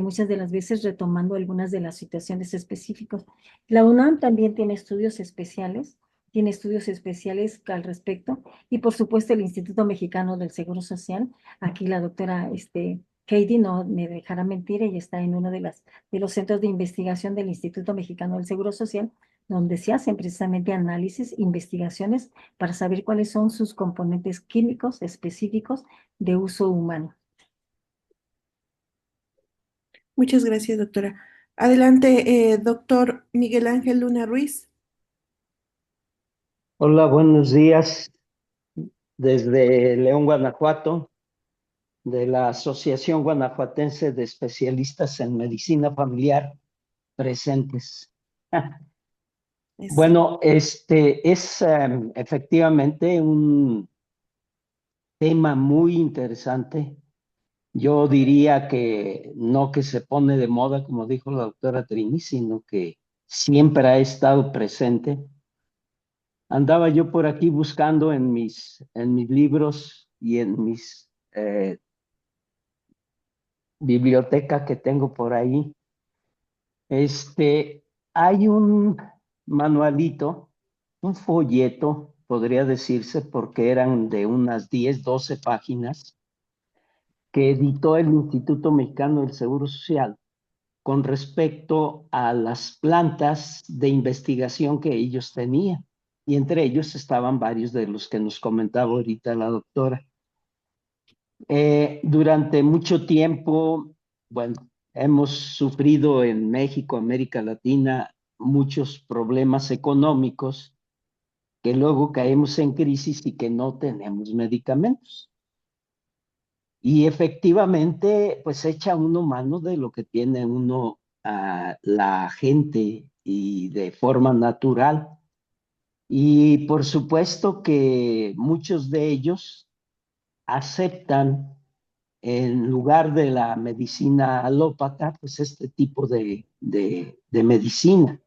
muchas de las veces retomando algunas de las situaciones específicas. La UNAM también tiene estudios especiales al respecto y por supuesto el Instituto Mexicano del Seguro Social. Aquí la doctora Katie no me dejará mentir, ella está en uno de los centros de investigación del Instituto Mexicano del Seguro Social donde se hacen precisamente análisis, investigaciones para saber cuáles son sus componentes químicos específicos de uso humano. Muchas gracias, doctora. Adelante, doctor Miguel Ángel Luna Ruiz. Hola, buenos días. Desde León, Guanajuato, de la Asociación Guanajuatense de Especialistas en Medicina Familiar presentes. Eso. Bueno, este es efectivamente un tema muy interesante. Yo diría que no que se pone de moda, como dijo la doctora Trini, sino que siempre ha estado presente. Andaba yo por aquí buscando en mis libros y en mis biblioteca que tengo por ahí, hay un manualito, un folleto, podría decirse, porque eran de unas 10, 12 páginas, que editó el Instituto Mexicano del Seguro Social con respecto a las plantas de investigación que ellos tenían. Y entre ellos estaban varios de los que nos comentaba ahorita la doctora. Durante mucho tiempo, bueno, hemos sufrido en México, América Latina, muchos problemas económicos que luego caemos en crisis y que no tenemos medicamentos. Y efectivamente, pues echa uno mano de lo que tiene uno a la gente y de forma natural. Y por supuesto que muchos de ellos aceptan en lugar de la medicina alópata, pues este tipo de medicina.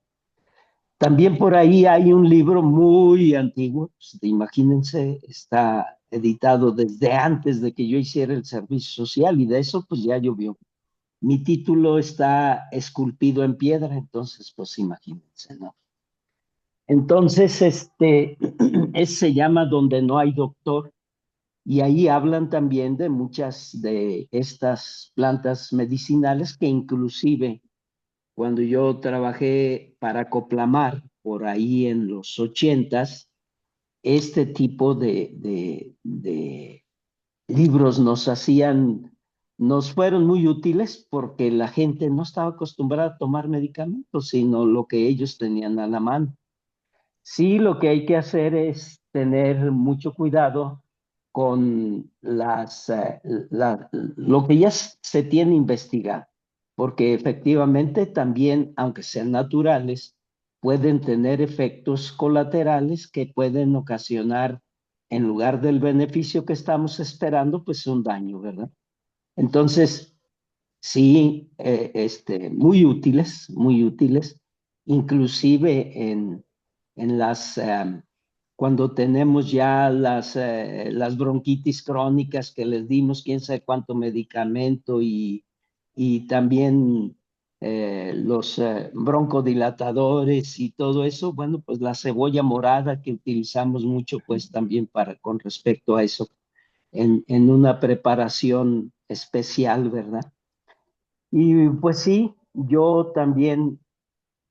También por ahí hay un libro muy antiguo, pues, imagínense, está editado desde antes de que yo hiciera el servicio social y de eso pues ya llovió. Mi título está esculpido en piedra, entonces pues imagínense, ¿no? Entonces, se llama Donde no hay doctor y ahí hablan también de muchas de estas plantas medicinales que inclusive cuando yo trabajé para Coplamar, por ahí en los 80s, este tipo de libros nos fueron muy útiles porque la gente no estaba acostumbrada a tomar medicamentos, sino lo que ellos tenían a la mano. Sí, lo que hay que hacer es tener mucho cuidado con lo que ya se tiene investigado, porque efectivamente también, aunque sean naturales, pueden tener efectos colaterales que pueden ocasionar, en lugar del beneficio que estamos esperando, pues un daño, ¿verdad? Entonces, sí, muy útiles, inclusive en cuando tenemos ya las bronquitis crónicas que les dimos quién sabe cuánto medicamento y también los broncodilatadores y todo eso, bueno, pues la cebolla morada que utilizamos mucho pues también con respecto a eso en una preparación especial, ¿verdad? Y pues sí, yo también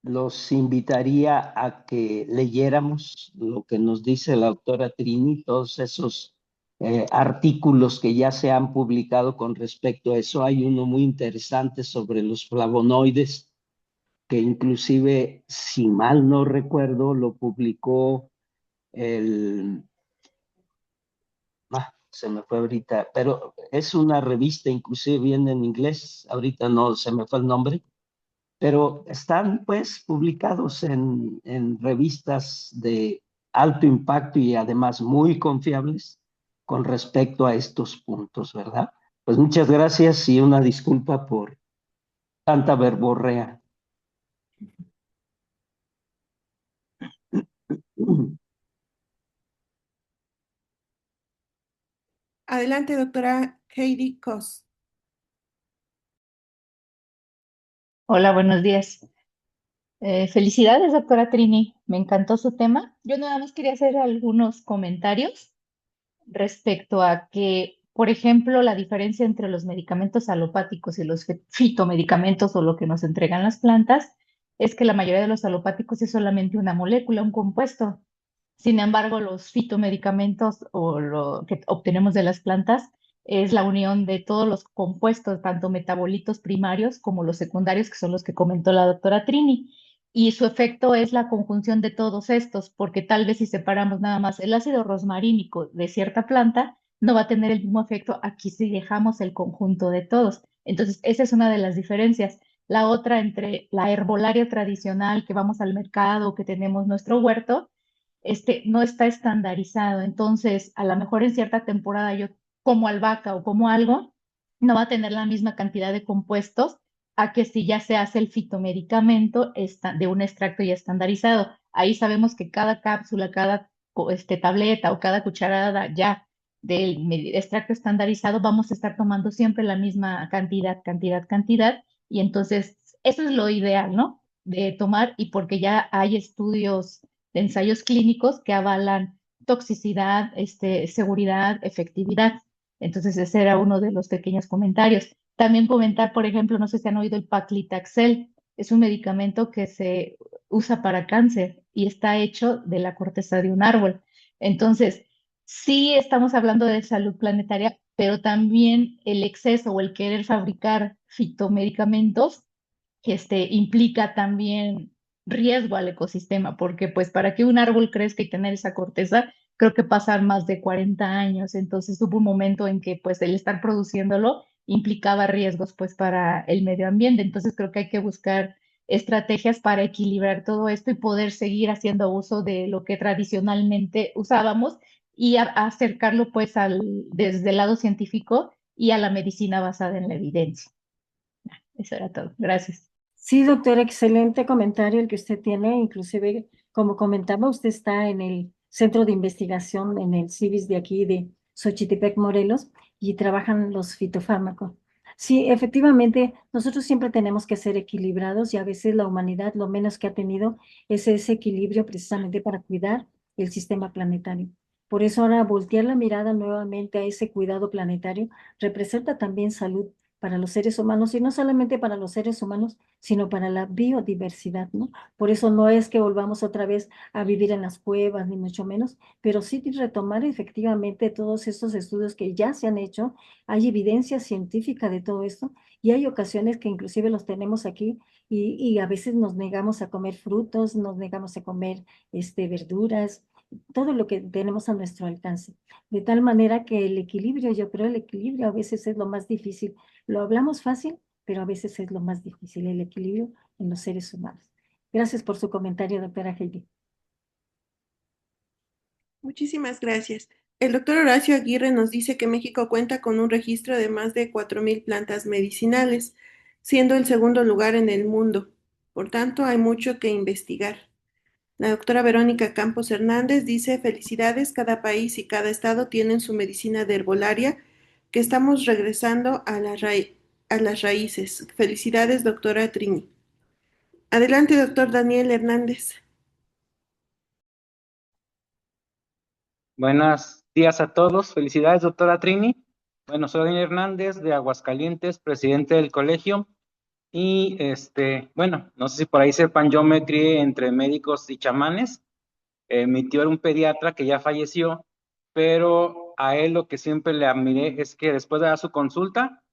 los invitaría a que leyéramos lo que nos dice la doctora Trini, todos esos artículos que ya se han publicado con respecto a eso. Hay uno muy interesante sobre los flavonoides, que inclusive, si mal no recuerdo, lo publicó el... se me fue ahorita, pero es una revista, inclusive viene en inglés, ahorita no se me fue el nombre, pero están pues publicados en revistas de alto impacto y además muy confiables con respecto a estos puntos, ¿verdad? Pues muchas gracias y una disculpa por tanta verborrea. Adelante, doctora Heidi Koss. Hola, buenos días. Felicidades, doctora Trini. Me encantó su tema. Yo nada más quería hacer algunos comentarios respecto a que, por ejemplo, la diferencia entre los medicamentos alopáticos y los fitomedicamentos o lo que nos entregan las plantas es que la mayoría de los alopáticos es solamente una molécula, un compuesto. Sin embargo, los fitomedicamentos o lo que obtenemos de las plantas es la unión de todos los compuestos, tanto metabolitos primarios como los secundarios, que son los que comentó la doctora Trini. Y su efecto es la conjunción de todos estos, porque tal vez si separamos nada más el ácido rosmarínico de cierta planta, no va a tener el mismo efecto aquí si dejamos el conjunto de todos. Entonces, esa es una de las diferencias. La otra entre la herbolaria tradicional que vamos al mercado, que tenemos nuestro huerto, no está estandarizado. Entonces, a lo mejor en cierta temporada yo como albahaca o como algo, no va a tener la misma cantidad de compuestos a que si ya se hace el fitomedicamento de un extracto ya estandarizado. Ahí sabemos que cada cápsula, cada tableta o cada cucharada ya extracto estandarizado, vamos a estar tomando siempre la misma cantidad, y entonces eso es lo ideal, ¿no? De tomar, y porque ya hay estudios de ensayos clínicos que avalan toxicidad, seguridad, efectividad. Entonces ese era uno de los pequeños comentarios. También comentar, por ejemplo, no sé si han oído el paclitaxel, es un medicamento que se usa para cáncer y está hecho de la corteza de un árbol. Entonces, sí estamos hablando de salud planetaria, pero también el exceso o el querer fabricar fitomedicamentos implica también riesgo al ecosistema, porque pues para que un árbol crezca y tener esa corteza, creo que pasan más de 40 años. Entonces hubo un momento en que pues el estar produciéndolo implicaba riesgos pues para el medio ambiente. Entonces creo que hay que buscar estrategias para equilibrar todo esto y poder seguir haciendo uso de lo que tradicionalmente usábamos y acercarlo pues desde el lado científico y a la medicina basada en la evidencia. Eso era todo. Gracias. Sí, doctora, excelente comentario el que usted tiene. Inclusive, como comentaba, usted está en el centro de investigación, en el CIVIS de aquí de Xochitepec, Morelos, y trabajan los fitofármacos. Sí, efectivamente, nosotros siempre tenemos que ser equilibrados y a veces la humanidad lo menos que ha tenido es ese equilibrio precisamente para cuidar el sistema planetario. Por eso ahora voltear la mirada nuevamente a ese cuidado planetario representa también salud para los seres humanos y no solamente para los seres humanos, sino para la biodiversidad, ¿no? Por eso no es que volvamos otra vez a vivir en las cuevas, ni mucho menos, pero sí retomar efectivamente todos estos estudios que ya se han hecho, hay evidencia científica de todo esto y hay ocasiones que inclusive los tenemos aquí y a veces nos negamos a comer frutos, nos negamos a comer verduras, todo lo que tenemos a nuestro alcance. De tal manera que el equilibrio, yo creo, el equilibrio a veces es lo más difícil. Lo hablamos fácil, pero a veces es lo más difícil, el equilibrio en los seres humanos. Gracias por su comentario, doctora Heidi. Muchísimas gracias. El doctor Horacio Aguirre nos dice que México cuenta con un registro de más de 4.000 plantas medicinales, siendo el segundo lugar en el mundo. Por tanto, hay mucho que investigar. La doctora Verónica Campos Hernández dice, felicidades, cada país y cada estado tienen su medicina de herbolaria, que estamos regresando a las raíces. Felicidades, doctora Trini. Adelante, doctor Daniel Hernández. Buenos días a todos. Felicidades, doctora Trini. Bueno, soy Daniel Hernández de Aguascalientes, presidente del colegio. Y bueno, no sé si por ahí sepan, yo me crié entre médicos y chamanes. Mi tío era un pediatra que ya falleció, pero a él lo que siempre le admiré es que después de dar su consulta,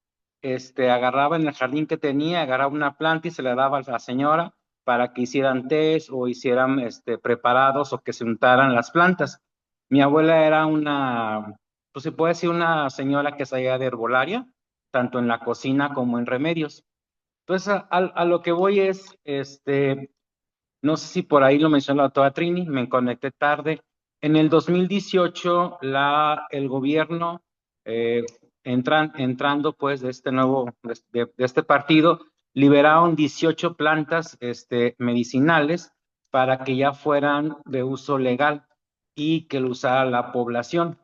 agarraba en el jardín que tenía, agarraba una planta y se la daba a la señora para que hicieran test o hicieran preparados o que se untaran las plantas. Mi abuela era pues se puede decir una señora que sabía de herbolaria, tanto en la cocina como en remedios. Entonces, a lo que voy es, no sé si por ahí lo mencionó la doctora Trini, me conecté tarde. En el 2018, el gobierno, eh, entrando pues de este nuevo, de este partido, liberaron 18 plantas medicinales para que ya fueran de uso legal y que lo usara la población.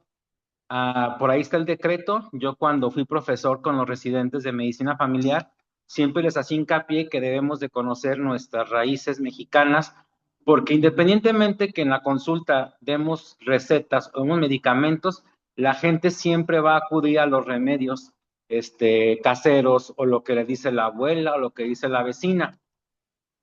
Por ahí está el decreto. Yo cuando fui profesor con los residentes de medicina familiar, siempre les hacía hincapié que debemos de conocer nuestras raíces mexicanas, porque independientemente que en la consulta demos recetas o demos medicamentos, la gente siempre va a acudir a los remedios caseros o lo que le dice la abuela o lo que dice la vecina.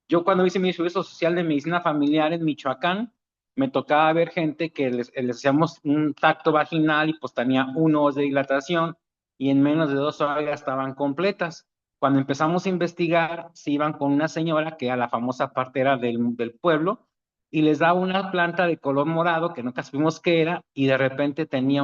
Yo cuando hice mi servicio social de medicina familiar en Michoacán, me tocaba ver gente que les hacíamos un tacto vaginal y pues tenía 1 horas de dilatación y en menos de 2 horas ya estaban completas. Cuando empezamos a investigar, se iban con una señora que era la famosa partera del pueblo y les daba una planta de color morado que nunca supimos qué era y de repente tenía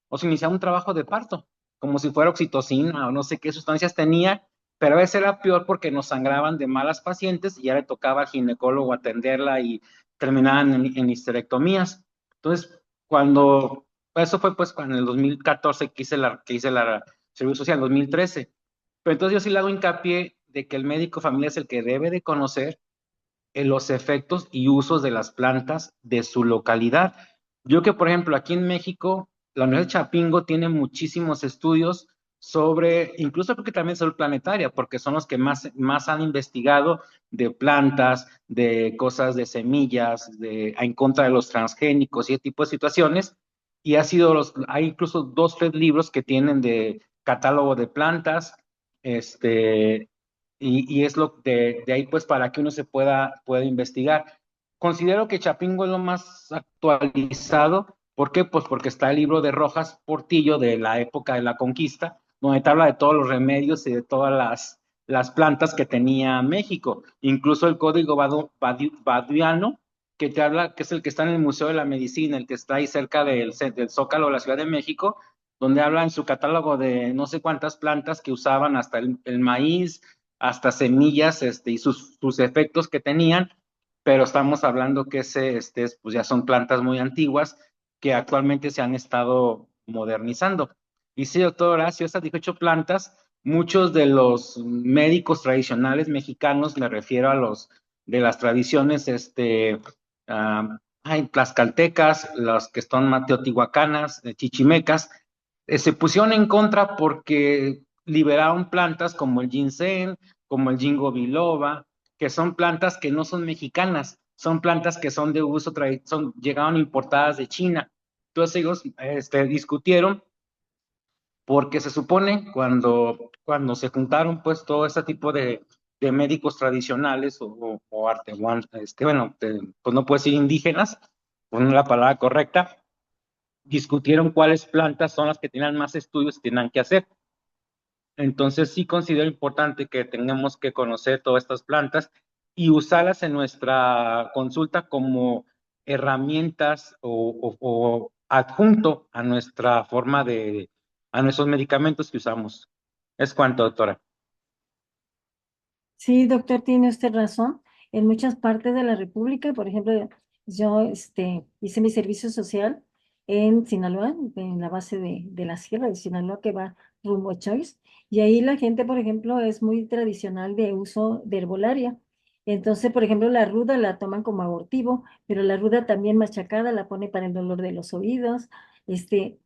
o se iniciaba un trabajo de parto, como si fuera oxitocina o no sé qué sustancias tenía, pero a veces era peor porque nos sangraban de malas pacientes y ya le tocaba al ginecólogo atenderla y terminaban en histerectomías. Entonces, eso fue pues en el 2014 que hice la servicio social, en 2013. Pero entonces yo sí le hago hincapié de que el médico familiar es el que debe de conocer los efectos y usos de las plantas de su localidad. Yo que, por ejemplo, aquí en México la Universidad de Chapingo tiene muchísimos estudios sobre, incluso creo que también salud planetaria, porque son los que más han investigado de plantas, de cosas de semillas, en contra de los transgénicos y ese tipo de situaciones. Y hay incluso 2, 3 libros que tienen de catálogo de plantas, y es de ahí pues para que uno pueda investigar. Considero que Chapingo es lo más actualizado. ¿Por qué? Pues porque está el libro de Rojas Portillo de la época de la conquista, donde te habla de todos los remedios y de todas las plantas que tenía México. Incluso el código baduiano, que te habla, que es el que está en el Museo de la Medicina, el que está ahí cerca del Zócalo de la Ciudad de México, donde habla en su catálogo de no sé cuántas plantas que usaban, hasta el maíz, hasta semillas, y sus efectos que tenían, pero estamos hablando que pues ya son plantas muy antiguas que actualmente se han estado modernizando. Y sí, doctor Horacio, estas 18 plantas, muchos de los médicos tradicionales mexicanos, me refiero a los de las tradiciones, tlaxcaltecas, los que son teotihuacanas, chichimecas, se pusieron en contra porque liberaron plantas como el ginseng, como el ginkgo biloba, que son plantas que no son mexicanas, son plantas que son de uso tradicional, llegaron importadas de China. Entonces ellos discutieron porque se supone cuando se juntaron pues todo este tipo de médicos tradicionales o bueno, pues no puedo decir indígenas, pues no es la palabra correcta, discutieron cuáles plantas son las que tenían más estudios y tenían que hacer. Entonces sí considero importante que tengamos que conocer todas estas plantas y usarlas en nuestra consulta como herramientas o adjunto a nuestra a nuestros medicamentos que usamos. Es cuanto, doctora. Sí, doctor, tiene usted razón. En muchas partes de la República, por ejemplo, yo hice mi servicio social en Sinaloa, en la base de la sierra de Sinaloa que va rumbo a Choice, y ahí la gente, por ejemplo, es muy tradicional de uso de herbolaria. Entonces, por ejemplo, la ruda la toman como abortivo, pero la ruda también machacada la pone para el dolor de los oídos.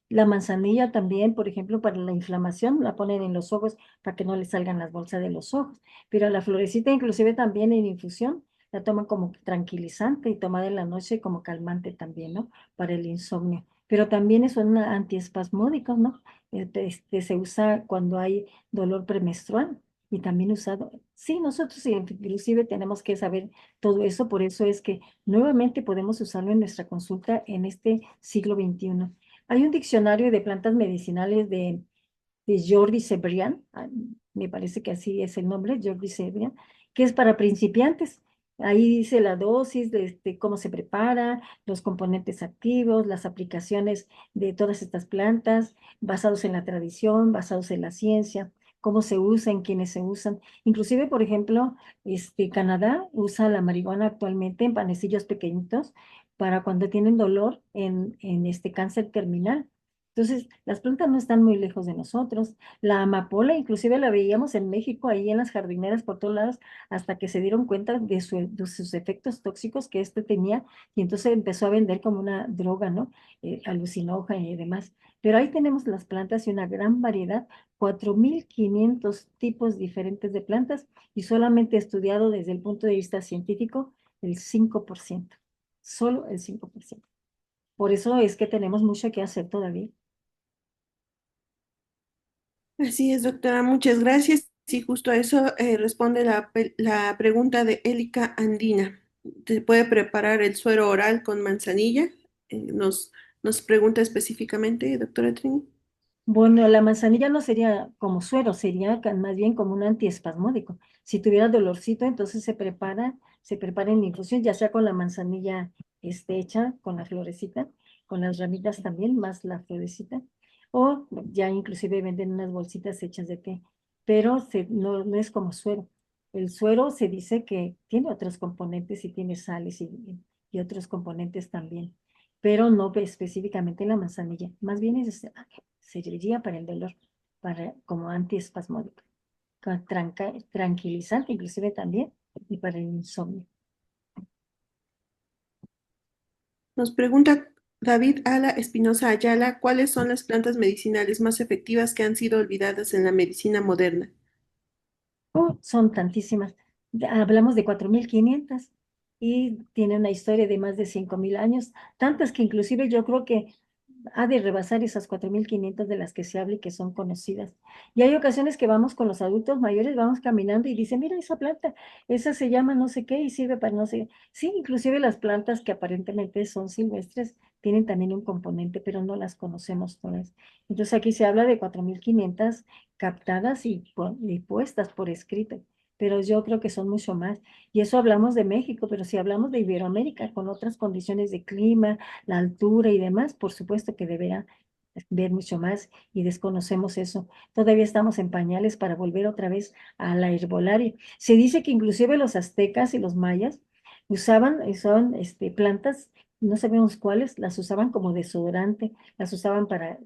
La manzanilla también, por ejemplo, para la inflamación, la ponen en los ojos para que no le salgan las bolsas de los ojos. Pero la florecita inclusive también en infusión la toman como tranquilizante y tomada en la noche como calmante también, ¿no? Para el insomnio. Pero también es un antiespasmódico, ¿no? Se usa cuando hay dolor premenstrual y también usado. Sí, nosotros inclusive tenemos que saber todo eso, por eso es que nuevamente podemos usarlo en nuestra consulta en este siglo XXI. Hay un diccionario de plantas medicinales de Jordi Cebrián, me parece que así es el nombre, Jordi Cebrián, que es para principiantes. Ahí dice la dosis, cómo se prepara, los componentes activos, las aplicaciones de todas estas plantas, basados en la tradición, basados en la ciencia, cómo se usan, quiénes se usan. Inclusive, por ejemplo, Canadá usa la marihuana actualmente en panecillos pequeñitos para cuando tienen dolor en este cáncer terminal. Entonces, las plantas no están muy lejos de nosotros. La amapola, inclusive la veíamos en México, ahí en las jardineras por todos lados, hasta que se dieron cuenta de sus efectos tóxicos que tenía, y entonces empezó a vender como una droga, ¿no? Alucinógena y demás. Pero ahí tenemos las plantas y una gran variedad, 4.500 tipos diferentes de plantas, y solamente estudiado desde el punto de vista científico, el 5%, solo el 5%. Por eso es que tenemos mucho que hacer todavía. Así es, doctora, muchas gracias. Sí, justo a eso responde la pregunta de Élica Andina. ¿Se puede preparar el suero oral con manzanilla? Nos pregunta específicamente, doctora Trini. Bueno, la manzanilla no sería como suero, sería más bien como un antiespasmódico. Si tuviera dolorcito, entonces se prepara en infusión, ya sea con la manzanilla hecha, con la florecita, con las ramitas también, más la florecita, o ya inclusive venden unas bolsitas hechas de té, pero no es como suero. El suero se dice que tiene otros componentes y tiene sales y otros componentes también, pero no específicamente la manzanilla. Más bien serviría para el dolor, como antiespasmódico, tranquilizante inclusive también, y para el insomnio. Nos pregunta David Ala Espinosa Ayala, ¿cuáles son las plantas medicinales más efectivas que han sido olvidadas en la medicina moderna? Son tantísimas. Hablamos de 4.500 y tiene una historia de más de 5.000 años, tantas que inclusive yo creo que ha de rebasar esas 4.500 de las que se habla y que son conocidas. Y hay ocasiones que vamos con los adultos mayores, vamos caminando y dicen, mira esa planta, esa se llama no sé qué y sirve para no sé. Sí, inclusive las plantas que aparentemente son silvestres tienen también un componente, pero no las conocemos todas. Entonces aquí se habla de 4.500 captadas y puestas por escrito, pero yo creo que son mucho más. Y eso hablamos de México, pero si hablamos de Iberoamérica, con otras condiciones de clima, la altura y demás, por supuesto que deberá ver mucho más y desconocemos eso. Todavía estamos en pañales para volver otra vez a la herbolaria. Se dice que inclusive los aztecas y los mayas usaban plantas, no sabemos cuáles, las usaban como desodorante, las usaban para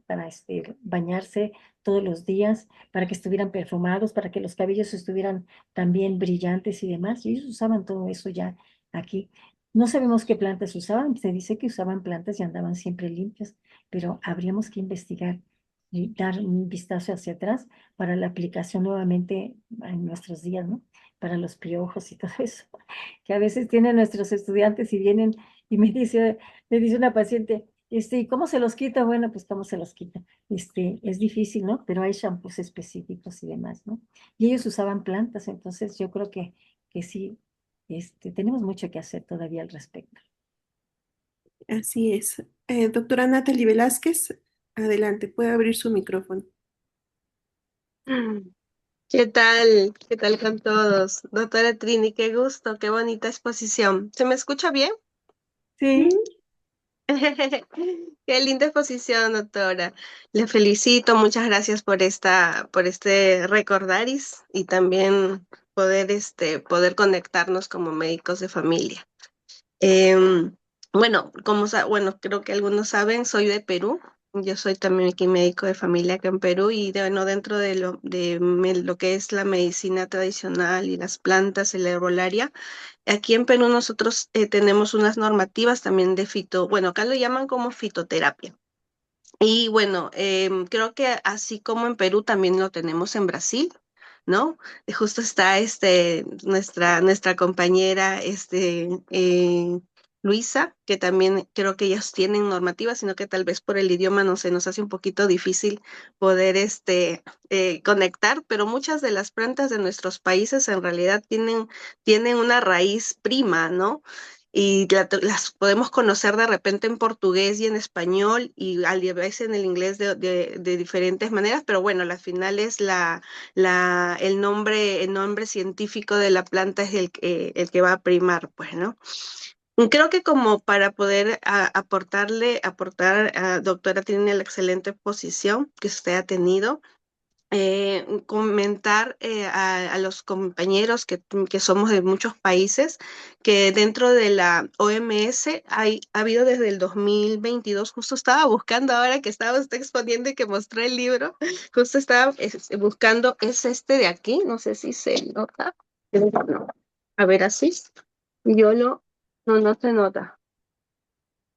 bañarse todos los días, para que estuvieran perfumados, para que los cabellos estuvieran también brillantes y demás. Y ellos usaban todo eso ya aquí. No sabemos qué plantas usaban, se dice que usaban plantas y andaban siempre limpias, pero habríamos que investigar y dar un vistazo hacia atrás para la aplicación nuevamente en nuestros días, ¿no? Para los piojos y todo eso, que a veces tienen nuestros estudiantes y vienen y me dice una paciente, ¿y cómo se los quita? Bueno, pues cómo se los quita. Es difícil, ¿no? Pero hay shampoos específicos y demás, ¿no? Y ellos usaban plantas, entonces yo creo que sí, tenemos mucho que hacer todavía al respecto. Así es. Doctora Natalie Velázquez, adelante, puede abrir su micrófono. ¿Qué tal? ¿Qué tal con todos? Doctora Trini, qué gusto, qué bonita exposición. ¿Se me escucha bien? Sí. Qué linda exposición, doctora. Le felicito, muchas gracias por este recordaris y también poder conectarnos como médicos de familia. Em, bueno, bueno, creo que algunos saben, soy de Perú. Yo soy también aquí médico de familia acá en Perú y bueno, dentro de lo que es la medicina tradicional y las plantas y la herbolaria, aquí en Perú nosotros tenemos unas normativas también de bueno, acá lo llaman como fitoterapia. Y bueno, creo que así como en Perú también lo tenemos en Brasil, ¿no? Justo está nuestra compañera Luisa, que también creo que ellos tienen normativas, sino que tal vez por el idioma no se nos hace un poquito difícil poder conectar, pero muchas de las plantas de nuestros países en realidad tienen una raíz prima, ¿no? Y las podemos conocer de repente en portugués y en español y a veces en el inglés de diferentes maneras, pero bueno, al final es el nombre científico de la planta es el que va a primar, pues, ¿no? Creo que como para poder aportar a doctora tiene la excelente posición que usted ha tenido, comentar a los compañeros que somos de muchos países que dentro de la OMS ha habido desde el 2022, justo estaba buscando ahora que estaba usted exponiendo y que mostré el libro, justo estaba buscando, es este de aquí, no sé si se nota, pero no. A ver, así, no se nota.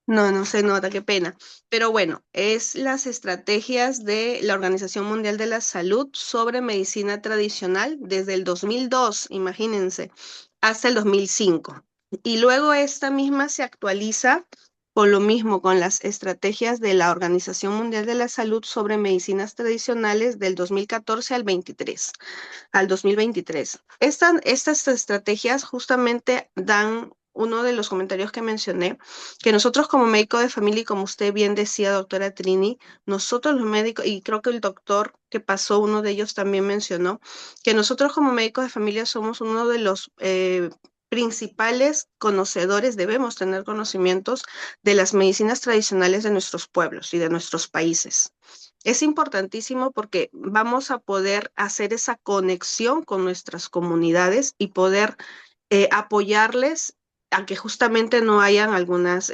No, no se nota, qué pena. Pero bueno, es las estrategias de la Organización Mundial de la Salud sobre medicina tradicional desde el 2002, imagínense, hasta el 2005. Y luego esta misma se actualiza con lo mismo, con las estrategias de la Organización Mundial de la Salud sobre medicinas tradicionales del 2014 al 2023. Estas estrategias justamente dan uno de los comentarios que mencioné, que nosotros como médico de familia, y como usted bien decía, doctora Trini, nosotros los médicos, y creo que el doctor que pasó, uno de ellos también mencionó, que nosotros como médicos de familia somos uno de los principales conocedores, debemos tener conocimientos de las medicinas tradicionales de nuestros pueblos y de nuestros países. Es importantísimo porque vamos a poder hacer esa conexión con nuestras comunidades y poder apoyarles a que justamente no hayan algunas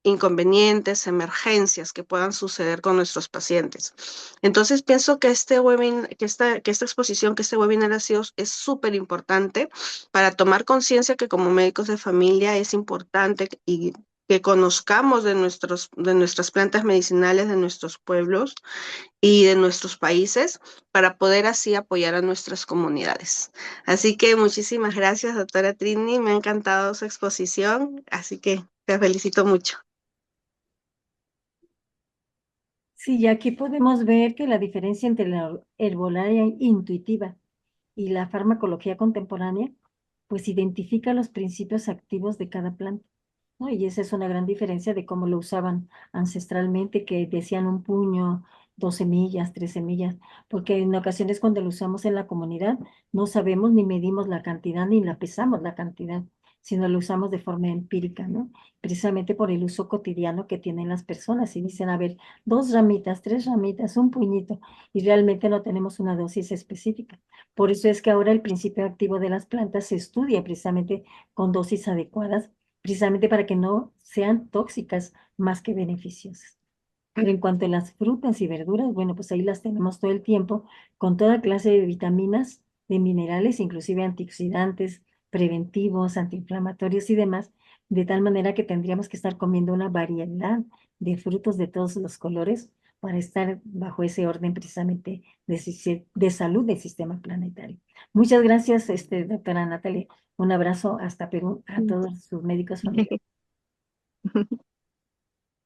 inconvenientes, emergencias que puedan suceder con nuestros pacientes. Entonces pienso que que esta exposición, que este webinar ha sido, es súper importante para tomar conciencia que como médicos de familia es importante y que conozcamos de nuestras plantas medicinales, de nuestros pueblos y de nuestros países para poder así apoyar a nuestras comunidades. Así que muchísimas gracias, doctora Trini. Me ha encantado su exposición, así que te felicito mucho. Sí, y aquí podemos ver que la diferencia entre la herbolaria intuitiva y la farmacología contemporánea, pues identifica los principios activos de cada planta, ¿no? Y esa es una gran diferencia de cómo lo usaban ancestralmente, que decían un puño, 2 semillas, 3 semillas, porque en ocasiones cuando lo usamos en la comunidad no sabemos ni medimos la cantidad ni la pesamos la cantidad, sino lo usamos de forma empírica, ¿no? Precisamente por el uso cotidiano que tienen las personas y dicen, a ver, 2 ramitas, 3 ramitas, un puñito, y realmente no tenemos una dosis específica. Por eso es que ahora el principio activo de las plantas se estudia precisamente con dosis adecuadas, precisamente para que no sean tóxicas más que beneficiosas. Pero en cuanto a las frutas y verduras, bueno, pues ahí las tenemos todo el tiempo con toda clase de vitaminas, de minerales, inclusive antioxidantes, preventivos, antiinflamatorios y demás, de tal manera que tendríamos que estar comiendo una variedad de frutos de todos los colores para estar bajo ese orden precisamente de salud del sistema planetario. Muchas gracias, doctora Natalie. Un abrazo hasta Perú a todos sus médicos familiares.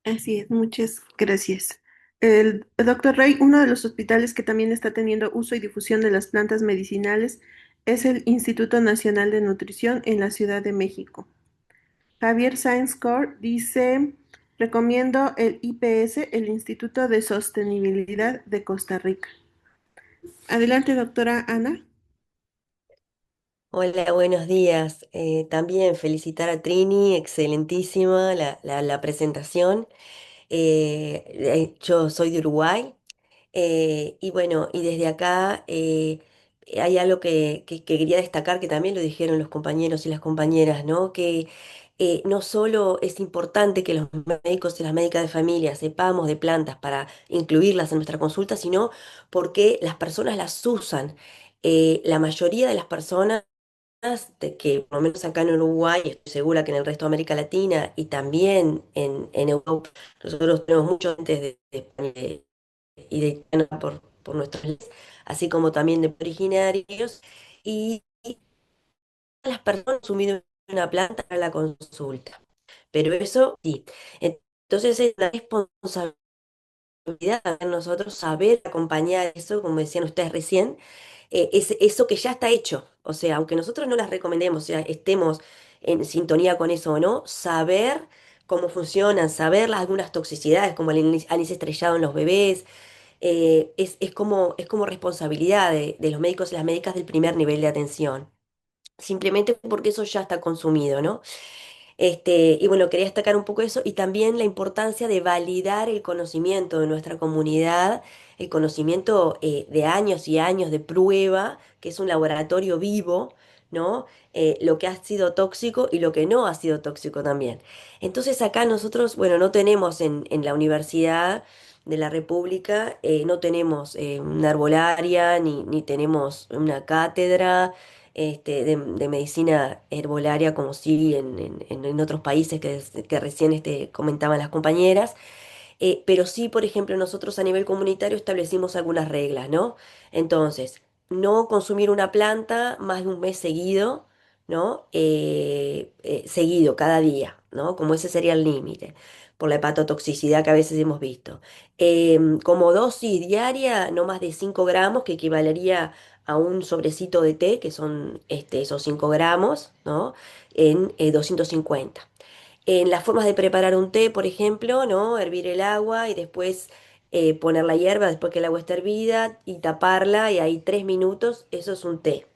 Así es, muchas gracias. El doctor Rey, uno de los hospitales que también está teniendo uso y difusión de las plantas medicinales es el Instituto Nacional de Nutrición en la Ciudad de México. Javier Sáenz Cor dice, recomiendo el IPS, el Instituto de Sostenibilidad de Costa Rica. Adelante, doctora Ana. Hola, buenos días. También felicitar a Trini, excelentísima la presentación. Yo soy de Uruguay. Y bueno, y desde acá hay algo que quería destacar, que también lo dijeron los compañeros y las compañeras, ¿no? Que no solo es importante que los médicos y las médicas de familia sepamos de plantas para incluirlas en nuestra consulta, sino porque las personas las usan. La mayoría de las personas que, por lo menos acá en Uruguay, y estoy segura que en el resto de América Latina y también en Europa, nosotros tenemos muchos antes y de por nuestros leyes, así como también de originarios, y las personas consumido una planta para la consulta. Pero eso sí. Entonces es la responsabilidad de nosotros saber acompañar eso, como decían ustedes recién, es eso que ya está hecho. O sea, aunque nosotros no las recomendemos, o sea, estemos en sintonía con eso o no, saber cómo funcionan, saber algunas toxicidades, como el anís estrellado en los bebés, es como responsabilidad de los médicos y las médicas del primer nivel de atención, simplemente porque eso ya está consumido, ¿no? Y bueno, quería destacar un poco eso y también la importancia de validar el conocimiento de nuestra comunidad, el conocimiento de años y años de prueba, que es un laboratorio vivo, ¿no? Lo que ha sido tóxico y lo que no ha sido tóxico también. Entonces acá nosotros, bueno, no tenemos en la Universidad de la República, no tenemos una herbolaria ni tenemos una cátedra de medicina herbolaria, como sí en otros países que recién comentaban las compañeras. Pero sí, por ejemplo, nosotros a nivel comunitario establecimos algunas reglas, ¿no? Entonces, no consumir una planta más de un mes seguido, ¿no? Seguido, cada día, ¿no? Como ese sería el límite, por la hepatotoxicidad que a veces hemos visto. Como dosis diaria, no más de 5 gramos, que equivalería a un sobrecito de té, que son esos 5 gramos, ¿no? En 250. En las formas de preparar un té, por ejemplo, ¿no? Hervir el agua y después poner la hierba después que el agua está hervida y taparla y ahí 3 minutos, eso es un té.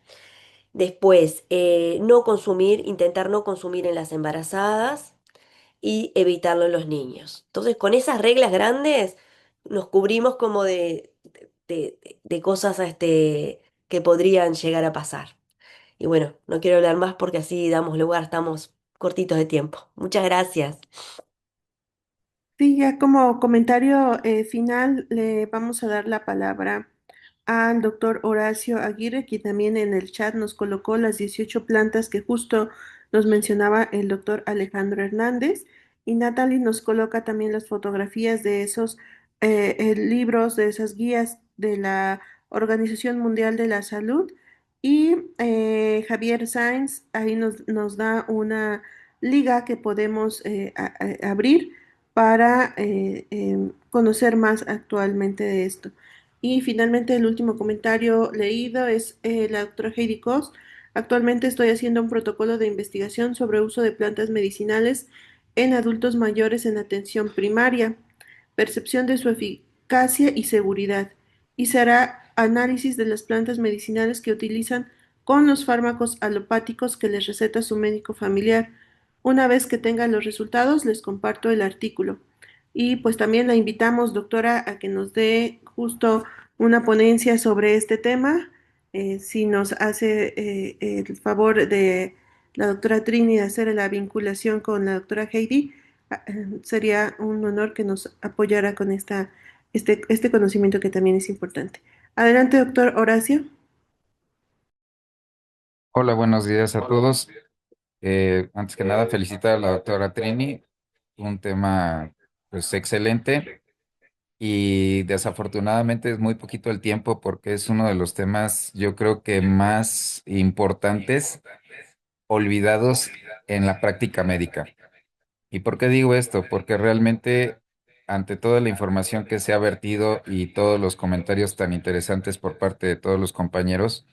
Después, no consumir, intentar no consumir en las embarazadas y evitarlo en los niños. Entonces, con esas reglas grandes nos cubrimos como de cosas que podrían llegar a pasar. Y bueno, no quiero hablar más porque así damos lugar, estamos cortitos de tiempo. Muchas gracias. Sí, ya como comentario final le vamos a dar la palabra al doctor Horacio Aguirre, que también en el chat nos colocó las 18 plantas que justo nos mencionaba el doctor Alejandro Hernández. y Natalie nos coloca también las fotografías de esos libros, de esas guías de la Organización Mundial de la Salud. Y Javier Sáenz ahí nos da una liga que podemos abrir para conocer más actualmente de esto. Y finalmente el último comentario leído es la doctora Heidi Koss. Actualmente estoy haciendo un protocolo de investigación sobre uso de plantas medicinales en adultos mayores en atención primaria, percepción de su eficacia y seguridad, y se hará análisis de las plantas medicinales que utilizan con los fármacos alopáticos que les receta su médico familiar. Una vez que tenga los resultados, les comparto el artículo. Y pues también la invitamos, doctora, a que nos dé justo una ponencia sobre este tema. Si nos hace el favor de la doctora Trini de hacer la vinculación con la doctora Heidi, sería un honor que nos apoyara con este conocimiento que también es importante. Adelante, doctor Horacio. Hola, buenos días a todos. Antes que nada, felicitar a la doctora Trini, un tema pues excelente y desafortunadamente es muy poquito el tiempo porque es uno de los temas yo creo que más importantes olvidados en la práctica médica. ¿Y por qué digo esto? Porque realmente ante toda la información que se ha vertido y todos los comentarios tan interesantes por parte de todos los compañeros,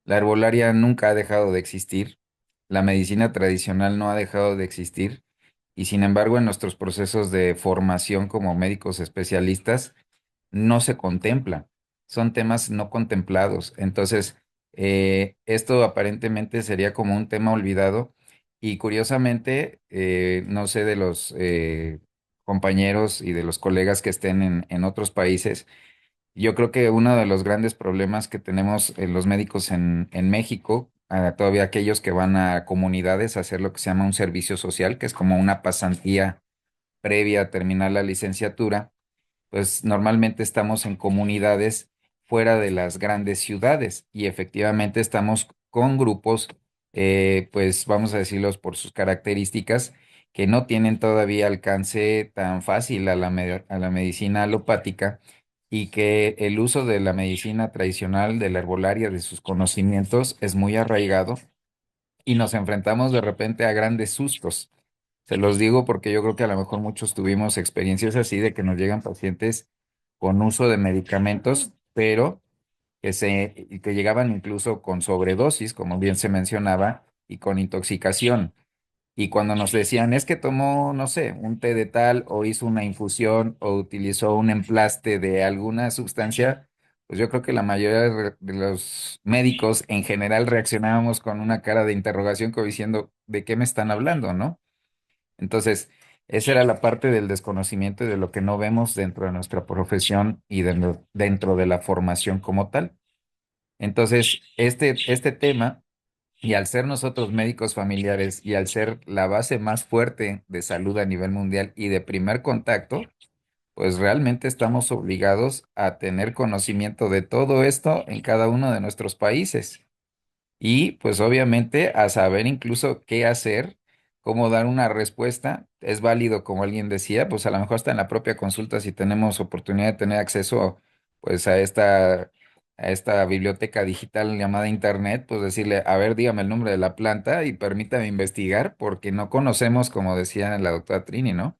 la herbolaria nunca ha dejado de existir, la medicina tradicional no ha dejado de existir y sin embargo en nuestros procesos de formación como médicos especialistas no se contempla, son temas no contemplados. Entonces, esto aparentemente sería como un tema olvidado y curiosamente, no sé de los compañeros y de los colegas que estén en otros países. Yo creo que uno de los grandes problemas que tenemos los médicos en México, todavía aquellos que van a comunidades a hacer lo que se llama un servicio social, que es como una pasantía previa a terminar la licenciatura, pues normalmente estamos en comunidades fuera de las grandes ciudades y efectivamente estamos con grupos, pues vamos a decirlos por sus características, que no tienen todavía alcance tan fácil a a la medicina alopática y que el uso de la medicina tradicional, de la herbolaria, de sus conocimientos es muy arraigado y nos enfrentamos de repente a grandes sustos. Se los digo porque yo creo que a lo mejor muchos tuvimos experiencias así de que nos llegan pacientes con uso de medicamentos, pero y que llegaban incluso con sobredosis, como bien se mencionaba, y con intoxicación. Y cuando nos decían, es que tomó, no sé, un té de tal, o hizo una infusión, o utilizó un emplaste de alguna sustancia, pues yo creo que la mayoría de los médicos en general reaccionábamos con una cara de interrogación, como diciendo, ¿de qué me están hablando, no? Entonces, esa era la parte del desconocimiento y de lo que no vemos dentro de nuestra profesión y dentro de la formación como tal. Entonces, este tema, y al ser nosotros médicos familiares y al ser la base más fuerte de salud a nivel mundial y de primer contacto, pues realmente estamos obligados a tener conocimiento de todo esto en cada uno de nuestros países. Y pues obviamente a saber incluso qué hacer, cómo dar una respuesta. Es válido, como alguien decía, pues a lo mejor hasta en la propia consulta, si tenemos oportunidad de tener acceso pues a esta biblioteca digital llamada Internet, pues decirle, a ver, dígame el nombre de la planta y permítame investigar, porque no conocemos, como decía la doctora Trini, ¿no?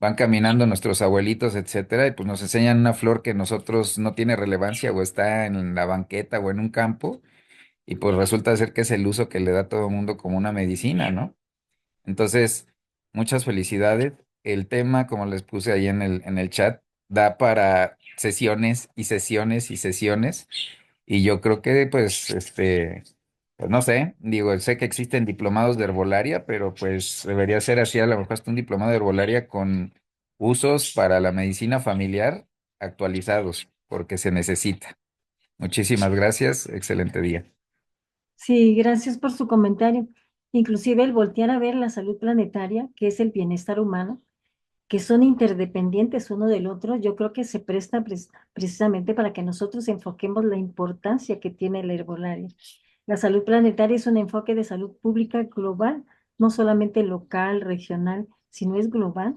Van caminando nuestros abuelitos, etcétera, y pues nos enseñan una flor que nosotros no tiene relevancia o está en la banqueta o en un campo y pues resulta ser que es el uso que le da todo el mundo como una medicina, ¿no? Entonces, muchas felicidades. El tema, como les puse ahí en el chat, da para sesiones y sesiones y sesiones. Y yo creo que, pues, pues no sé, digo, sé que existen diplomados de herbolaria, pero pues debería ser así, a lo mejor hasta un diplomado de herbolaria con usos para la medicina familiar actualizados, porque se necesita. Muchísimas gracias, excelente día. Sí, gracias por su comentario. Inclusive el voltear a ver la salud planetaria, que es el bienestar humano, que son interdependientes uno del otro, yo creo que se presta precisamente para que nosotros enfoquemos la importancia que tiene la herbolaria. La salud planetaria es un enfoque de salud pública global, no solamente local, regional, sino es global,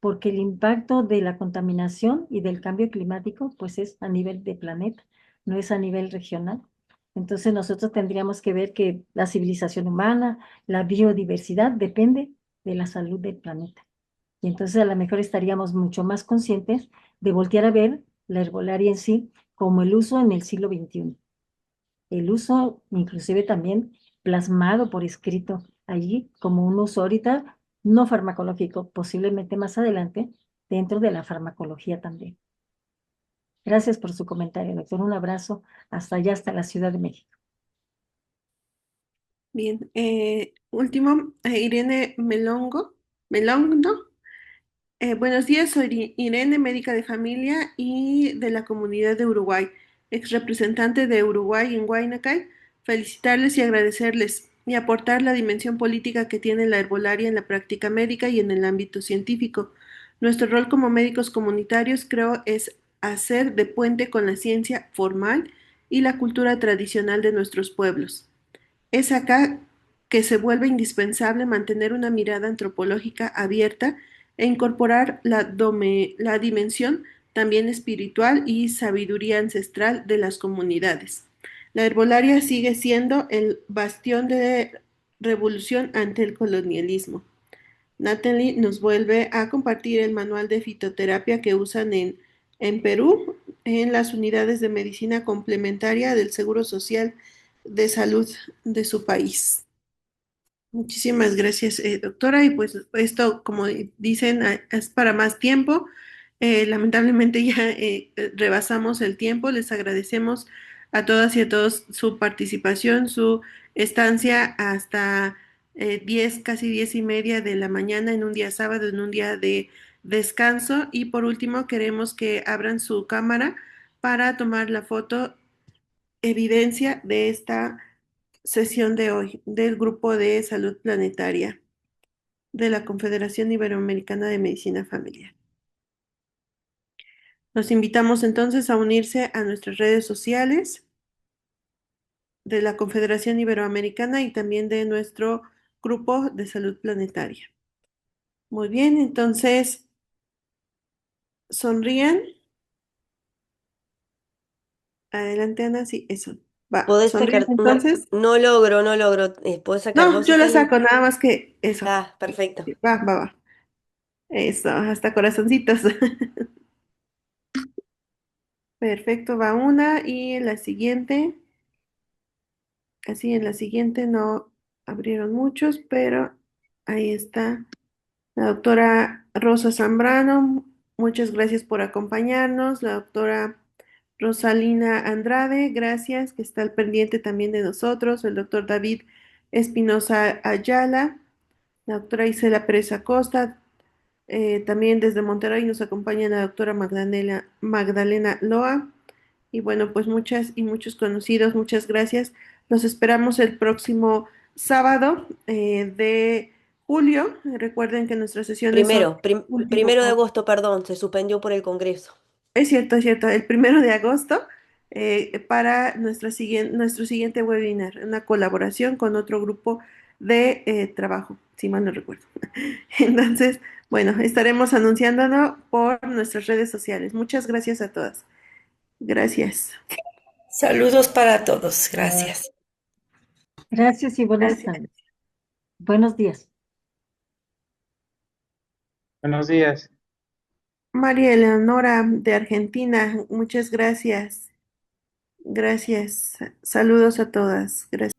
porque el impacto de la contaminación y del cambio climático, pues es a nivel de planeta, no es a nivel regional. Entonces nosotros tendríamos que ver que la civilización humana, la biodiversidad depende de la salud del planeta. Y entonces a lo mejor estaríamos mucho más conscientes de voltear a ver la herbolaria en sí como el uso en el siglo XXI. El uso inclusive también plasmado por escrito allí como un uso ahorita no farmacológico, posiblemente más adelante dentro de la farmacología también. Gracias por su comentario, doctor. Un abrazo hasta allá, hasta la Ciudad de México. Bien, último, Irene Melongo. Buenos días, soy Irene, médica de familia y de la comunidad de Uruguay, ex representante de Uruguay en Huaynacay. Felicitarles y agradecerles y aportar la dimensión política que tiene la herbolaria en la práctica médica y en el ámbito científico. Nuestro rol como médicos comunitarios creo es hacer de puente con la ciencia formal y la cultura tradicional de nuestros pueblos. Es acá que se vuelve indispensable mantener una mirada antropológica abierta e incorporar la dimensión también espiritual y sabiduría ancestral de las comunidades. La herbolaria sigue siendo el bastión de revolución ante el colonialismo. Natalie nos vuelve a compartir el manual de fitoterapia que usan en Perú en las unidades de medicina complementaria del Seguro Social de Salud de su país. Muchísimas gracias, doctora. Y pues esto, como dicen, es para más tiempo. Lamentablemente ya rebasamos el tiempo. Les agradecemos a todas y a todos su participación, su estancia hasta 10, casi 10:30 de la mañana en un día sábado, en un día de descanso. Y por último, queremos que abran su cámara para tomar la foto evidencia de esta sesión de hoy del Grupo de Salud Planetaria de la Confederación Iberoamericana de Medicina Familiar. Los invitamos entonces a unirse a nuestras redes sociales de la Confederación Iberoamericana y también de nuestro Grupo de Salud Planetaria. Muy bien, entonces sonrían. Adelante, Ana, sí, eso. Va, ¿Podés sonríen sacar? No, entonces. no logro, no logro. ¿Podés sacar No, vos, yo la Italia? saco, nada más que eso. Ah, perfecto. Va. Eso, hasta corazoncitos. Perfecto, va una y en la siguiente, así en la siguiente no abrieron muchos, pero ahí está la doctora Rosa Zambrano. Muchas gracias por acompañarnos. La doctora Rosalina Andrade, gracias, que está al pendiente también de nosotros. El doctor David Espinosa Ayala, la doctora Isela Pérez Acosta. También desde Monterrey nos acompaña la doctora Magdalena Loa. Y bueno, pues muchas y muchos conocidos, muchas gracias. Los esperamos el próximo sábado de julio. Recuerden que nuestras sesiones son último. Primero de agosto, perdón, se suspendió por el Congreso. Es cierto, el 1 de agosto para nuestro siguiente webinar, una colaboración con otro grupo de trabajo, si mal no recuerdo. Entonces, bueno, estaremos anunciándolo por nuestras redes sociales. Muchas gracias a todas. Gracias. Saludos para todos. Gracias. Gracias y buenas tardes. Buenos días. Buenos días. María Eleonora de Argentina, muchas gracias. Gracias. Saludos a todas. Gracias.